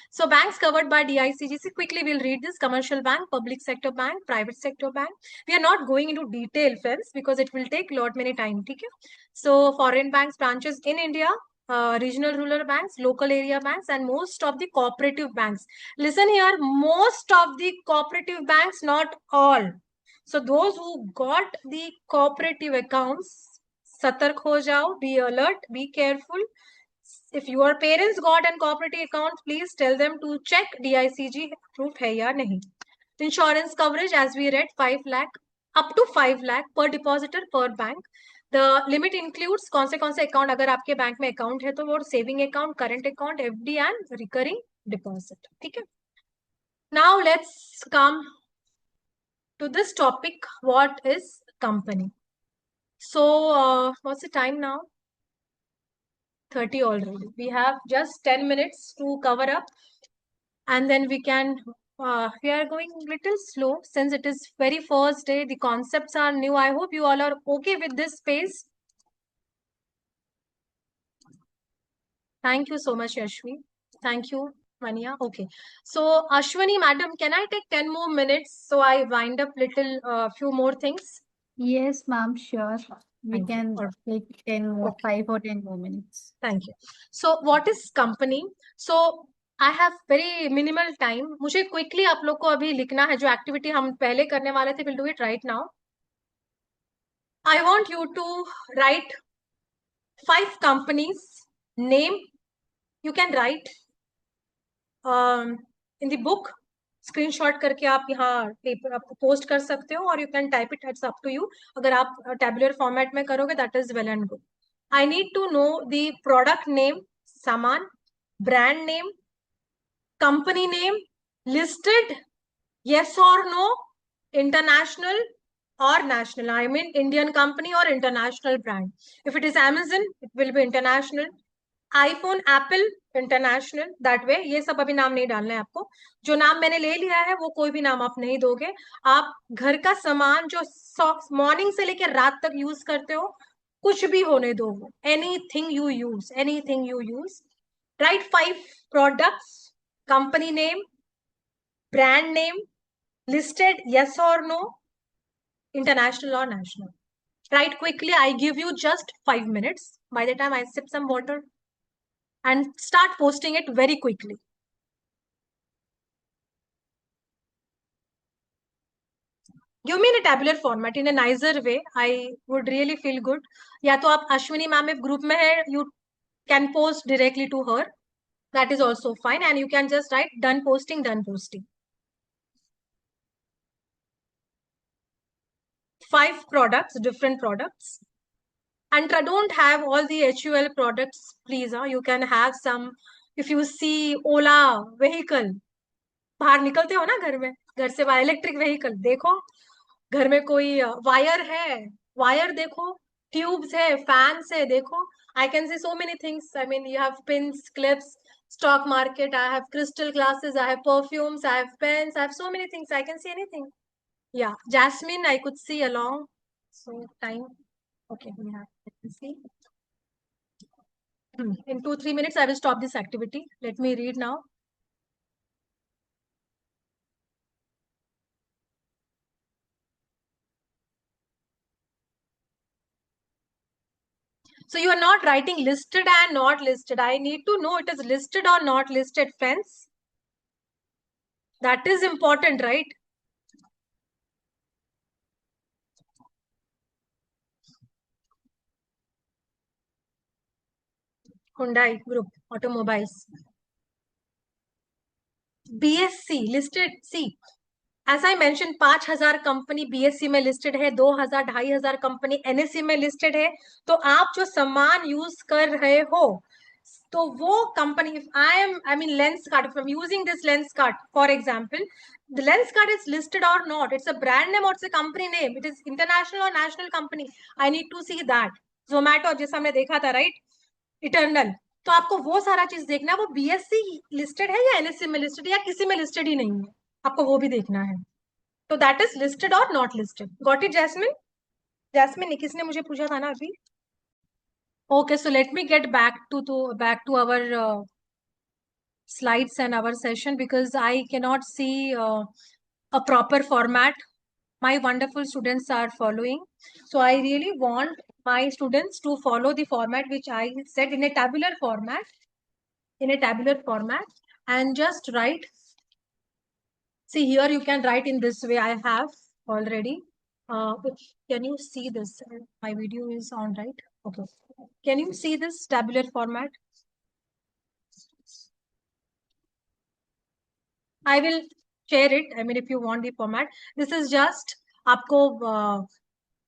So banks covered by DICGC, quickly we'll read this: commercial bank, public sector bank, private sector bank. We are not going into detail, friends, because it will take many time. Okay? So foreign banks branches in India, regional rural banks, local area banks, and most of the cooperative banks. Listen here, most of the cooperative banks, not all. So those who got the cooperative accounts, satark ho jao, be alert, be careful. If your parents got an cooperative account, please tell them to check DICG approved hai ya nahi. Insurance coverage, as we read, 5 lakh, up to 5 lakh per depositor per bank. The limit includes कौन से account, अगर आपके bank में account है तो वो saving account, current account, FD and recurring deposit. ठीक है? Now let's come to this topic. What is company? So what's the time now? 30 already. We have just 10 minutes to cover up, and then we can, we are going a little slow since it is very first day. The concepts are new. I hope you all are okay with this pace. Thank you so much, Ashwini. Thank you, Mania. Okay. So Ashwini, madam, can I take 10 more minutes so I wind up little few more things? Yes, ma'am, sure. We Thank you. can Or- take 10 more, Okay. 5 or 10 more minutes. Thank you. So what is company? So I have very minimal time. मुझे quickly आप लोग को अभी लिखना है जो activity हम पहले करने वाले थे. We'll do it right now. I want you to write 5 companies name. You can write in the book. Screenshot करके आप यहाँ पेपर आप पोस्ट कर सकते हो, और you can type it. It's up to you. अगर आप टेबुलर फॉर्मेट में करोगे that is well and good. I need to know the product name, saman, brand name, company name, listed, yes or no, international or national. I mean Indian company or international brand. If it is Amazon, it will be international. iPhone, Apple, international. That way, ये सब अभी नाम नहीं डालना है आपको. जो नाम मैंने ले लिया है वो कोई भी नाम आप नहीं दोगे. आप घर का सामान जो सॉक्स मॉर्निंग से लेकर रात तक यूज करते हो, कुछ भी होने दो, anything you use, anything you use, right 5 products, company name, brand name, listed yes or no, international or national. Write quickly. I give you just 5 minutes. By the time I sip some water, and start posting it very quickly. Give me in a tabular format in a nicer way. I would really feel good. या तो आप Ashwini ma'am if group में है, you can post directly to her. That is also fine, and you can just write done posting, done posting. 5 products, different products. And don't have all the HUL products, please. You can have some. If you see Ola vehicle, बाहर निकलते हो ना घर में, घर से बाहर electric vehicle देखो, घर में कोई वायर है, वायर देखो, ट्यूब्स है, फैंस है, देखो. I can see so many things. I mean you have pins, clips, stock market, I have crystal glasses, I have perfumes, I have pens, I have so many things. I can see anything. Yeah, Jasmine, I could see along. So time. Okay, we have. Let me see. In 2-3 minutes, I will stop this activity. Let me read now. So you are not writing listed and not listed. I need to know it is listed or not listed, friends. That is important, right? Hyundai Group, automobiles. BSC listed. See, as I mentioned, 5,000 company BSC में listed है, 2,000 2,500 company NSE में listed है. तो आप जो सामान use कर रहे हो, तो वो company, if I mean lens card, if I'm using this lens card, for example, the lens card is listed or not, it's a brand name or it's a company name, it is international or national company, I need to see that. Zomato जैसा हमने देखा था, right? Eternal. तो आपको वो सारा चीज देखना है, वो BSC लिस्टेड है या NSE में लिस्टेड या किसी में लिस्टेड ही नहीं है, आपको वो भी देखना है. तो दैट इज लिस्टेड और not listed. Got it Jasmine? Jasmine, किसने मुझे पूछा था ना अभी? Okay, so let me get back to our slides and our session, because I cannot see a proper format. My wonderful students are following, so I really want my students to follow the format which I said, in a tabular format, and just write. See, here you can write in this way. I have already. Can you see this? My video is on, right? Okay. Can you see this tabular format? I will share it. I mean, if you want the format, this is just आपको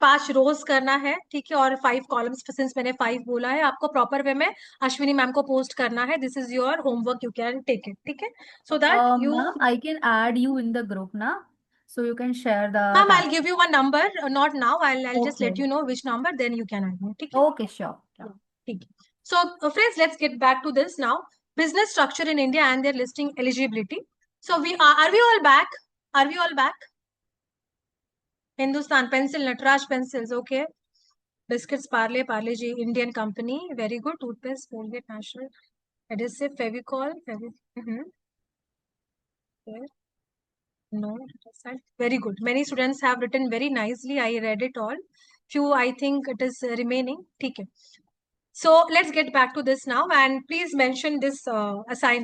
5 रोज करना है, ठीक है, और 5 columns. Since मैंने 5 बोला है, आपको प्रॉपर वे में अश्विनी मैम को पोस्ट करना है. This is your homework, you can take it, ठीक है, so that you. Ma'am, I can add you in the group now, so you can share the Ma'am, I'll task. give you one number, not now. I'll just let Okay. you know which number, then you can add me, ठीक है? Okay, sure. Sure. ठीक है. So, friends, let's get back to this now. Business structure in India and their listing eligibility. So, are we all back? Are we all back? Hindustan Pencil, Nataraj Pencils, okay. Biscuits, Parle, Parle G, Indian company, very good. Toothpaste, Colgate, National. Adhesive, Fevicol, okay. No, very good. Many students have written very nicely. I read it all. Few, I think it is remaining. Okay. So let's get back to this now, and please mention this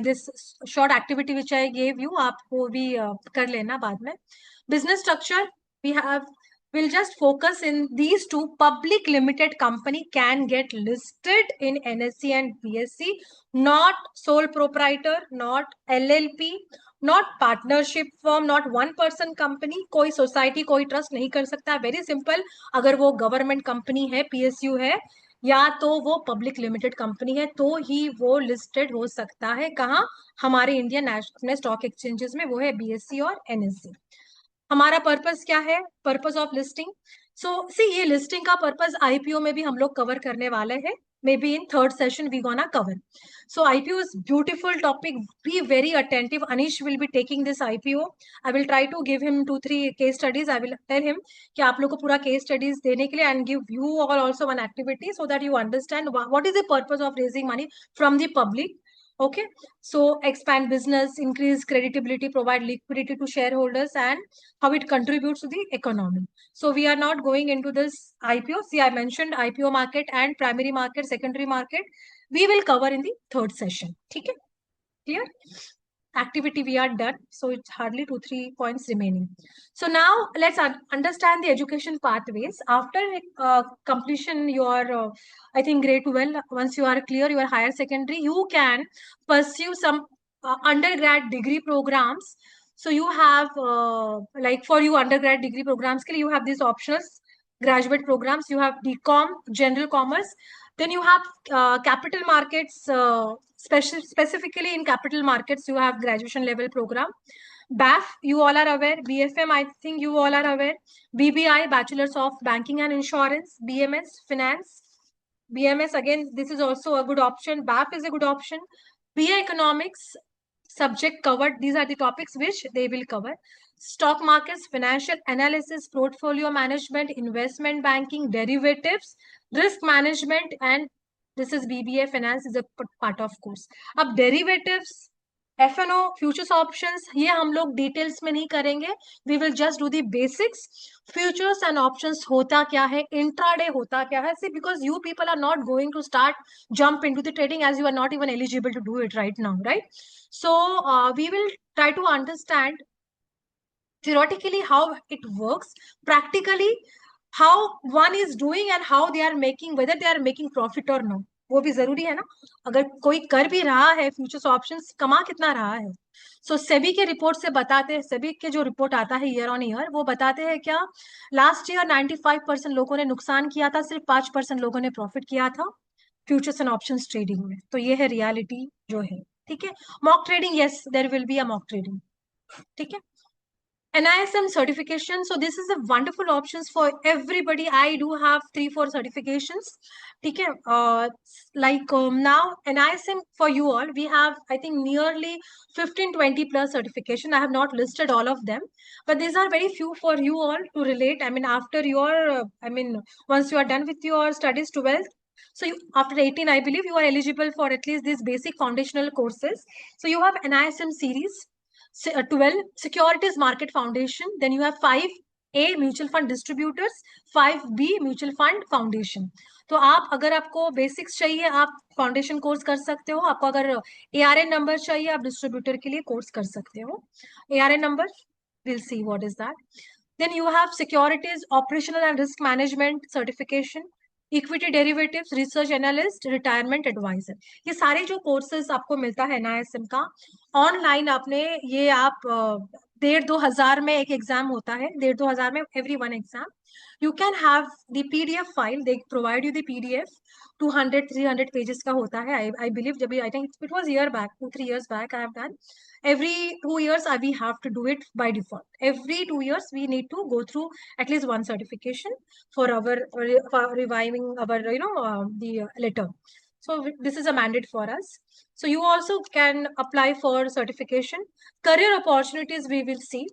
this short activity which I gave you. आप वो भी कर लेना बाद में. Business structure, we'll just focus in these two. Public limited company can get listed in NSE and BSE, not sole proprietor, not LLP, not partnership firm, not one person company. कोई society, कोई trust नहीं कर सकता. Very simple. अगर वो government company है, PSU है, या तो वो पब्लिक लिमिटेड कंपनी है, तो ही वो लिस्टेड हो सकता है. कहाँ? हमारे इंडियन नेशनल स्टॉक एक्सचेंजेस में, वो है BSE और NSE. हमारा पर्पस क्या है? Purpose of listing. So see, ये लिस्टिंग का पर्पस IPO में भी हम लोग कवर करने वाले हैं. maybe in third session we're gonna cover. So IPO is beautiful topic. Be very attentive. Anish will be taking this IPO. I will try to give him 2-3 case studies. I will tell him कि आप लोग को पूरा case studies देने के लिए and give you all also one activity so that you understand what is the purpose of raising money from the public. Okay, so expand business, increase creditability, provide liquidity to shareholders, and how it contributes to the economy. So we are not going into this IPO. See, I mentioned IPO market and primary market, secondary market. We will cover in the third session. Okay, clear? Activity we are done. So it's hardly 2-3 points remaining. So now let's understand the education pathways. After completion, your I think grade 12, once you are clear your higher secondary, you can pursue some undergrad degree programs. So you have like for you undergrad degree programs, you have these options. Graduate programs, you have BCom, General Commerce. Then you have capital markets, specifically in capital markets, you have graduation level program. BAF, you all are aware. BFM, I think you all are aware. BBI, Bachelors of Banking and Insurance. BMS, Finance. BMS, again, this is also a good option. BAF is a good option. BA Economics, subject covered. These are the topics which they will cover. Stock markets, financial analysis, portfolio management, investment banking, derivatives, risk management, and this is BBA finance is a part of course. अब derivatives, F&O, futures options, ये हम लोग details में नहीं करेंगे. We will just do the basics. Futures and options होता क्या है, intraday होता क्या है. See, because you people are not going to jump into the trading as you are not even eligible to do it right now, right? So we will try to understand theoretically how it works, practically how one is doing and how they are making, whether they are making profit or no. वो भी जरूरी है ना. अगर कोई कर भी रहा है फ्यूचर्स ऑप्शंस, कमा कितना रहा है. सो सेबी के रिपोर्ट से बताते हैं, सेबी के जो रिपोर्ट आता है ईयर ऑन ईयर, वो बताते हैं क्या लास्ट ईयर 95% लोगों ने नुकसान किया था, सिर्फ 5% लोगों ने प्रॉफिट किया था फ्यूचर्स एंड ऑप्शंस ट्रेडिंग में. तो ये है रियलिटी जो है. ठीक है. Mock trading, yes there will be a mock trading. ठीक है. NISM certification. So this is a wonderful options for everybody. I do have 3-4 certifications. Okay. Like now NISM for you all, we have I think nearly 15-20 plus certification. I have not listed all of them, but these are very few for you all to relate. I mean, after your, once you are done with your studies 12th, so you, after 18, I believe you are eligible for at least these basic foundational courses. So you have NISM series. 12 securities market foundation, then you have 5A mutual fund distributors, 5B mutual fund foundation. तो आप अगर आपको basics चाहिए आप foundation course कर सकते हो. आपको अगर ARN नंबर चाहिए आप डिस्ट्रीब्यूटर के लिए कोर्स कर सकते हो. ARN number, we'll see what is that. Then you have securities operational and risk management certification, equity derivatives, research analyst, retirement advisor. ये सारे जो कोर्सेज आपको मिलता है NISM का ऑनलाइन, आपने ये आप 1,500 में एक एग्जाम होता है, 1,500 में every one exam. You can have the PDF file. They provide you the PDF. 200-300 pages का होता है. I believe जब I think it was year back, 2-3 years back I have done. Every 2 years we have to do it by default. Every 2 years we need to go through at least one certification for our for reviving our the letter. So this is a mandate for us. So you also can apply for certification. Career opportunities we will see.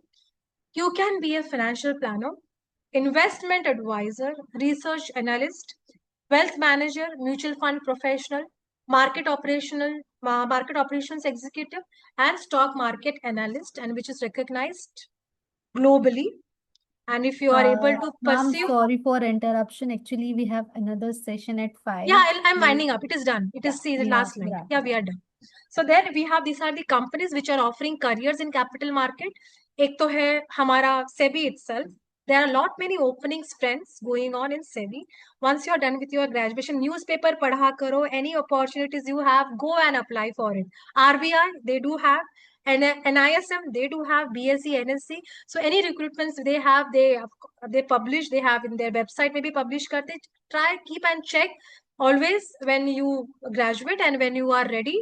You can be a financial planner, investment advisor, research analyst, wealth manager, mutual fund professional, market operations executive, and stock market analyst, and which is recognized globally. And if you are able to Ma'am, pursue, sorry for interruption. Actually, we have another session at 5. yeah, I'm winding up. It is done. It is the we last have- slide. Yeah, we are done. So then we have, these are the companies which are offering careers in capital market. एक तो है हमारा SEBI itself. There are a lot many openings, friends, going on in SEBI. Once you are done with your graduation, newspaper पढ़ा करो. Any opportunities you have, go and apply for it. RBI, they do have. And NISM, they do have. BSc, NSC. So any recruitments they have, they publish. They have in their website maybe publish करते. Try, keep and check always when you graduate and when you are ready.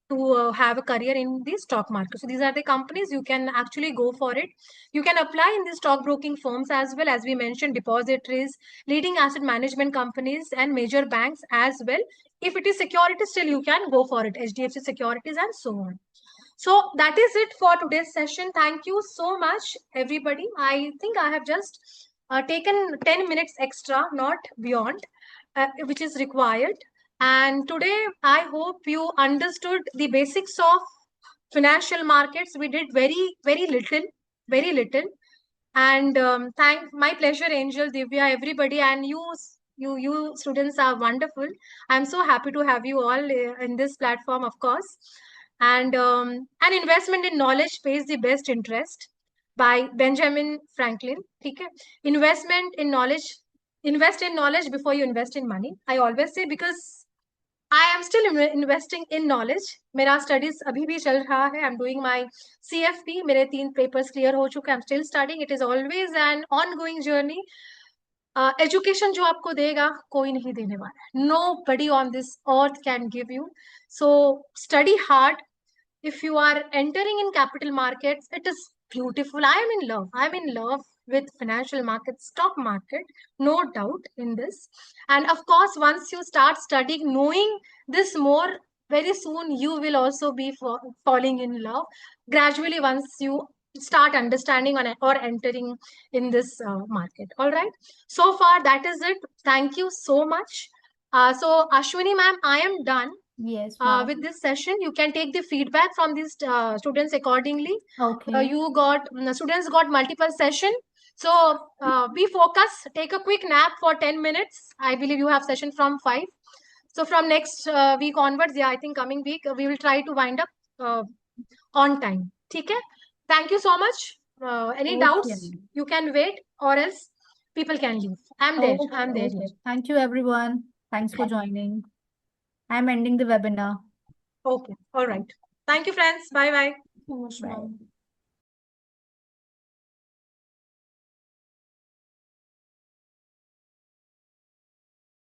to have a career in the stock market. So these are the companies you can actually go for it. You can apply in the stockbroking firms as well, as we mentioned, depositories, leading asset management companies, and major banks as well. If it is securities, still you can go for it, HDFC Securities and so on. So that is it for today's session. Thank you so much, everybody. I think I have just taken 10 minutes extra, not beyond, which is required. And today, I hope you understood the basics of financial markets. We did very little. And my pleasure, Angel, Divya, everybody, and you students are wonderful. I'm so happy to have you all in this platform, of course. And an investment in knowledge pays the best interest by Benjamin Franklin. Okay? Investment in knowledge, invest in knowledge before you invest in money. I always say, because I am still investing in knowledge. मेरा studies अभी भी चल रहा है. I'm doing my CFP. मेरे 3 papers clear हो चुके. I'm still studying. It is always an ongoing journey. Education जो आपको देगा कोई नहीं देने वाला है. Nobody on this earth can give you. So study hard. If you are entering in capital markets, it is beautiful. I am in love. I'm in love with financial markets, stock market, no doubt in this. And of course, once you start studying, knowing this more, very soon you will also be falling in love. Gradually, once you start understanding or entering in this market. All right. So far, that is it. Thank you so much. So Ashwini ma'am, I am done. Yes, ma'am. With this session, you can take the feedback from these students accordingly. Okay. Students got multiple session. So be focused. Take a quick nap for 10 minutes. I believe you have session from 5. So from next week onwards, yeah, I think coming week, we will try to wind up on time. Okay? Thank you so much. Any Okay. doubts, you can wait, or else people can leave. I'm there. I'm there. Okay. Thank you, everyone. Thanks for joining. I'm ending the webinar. Okay. All right. Thank you, friends. Bye-bye. Bye.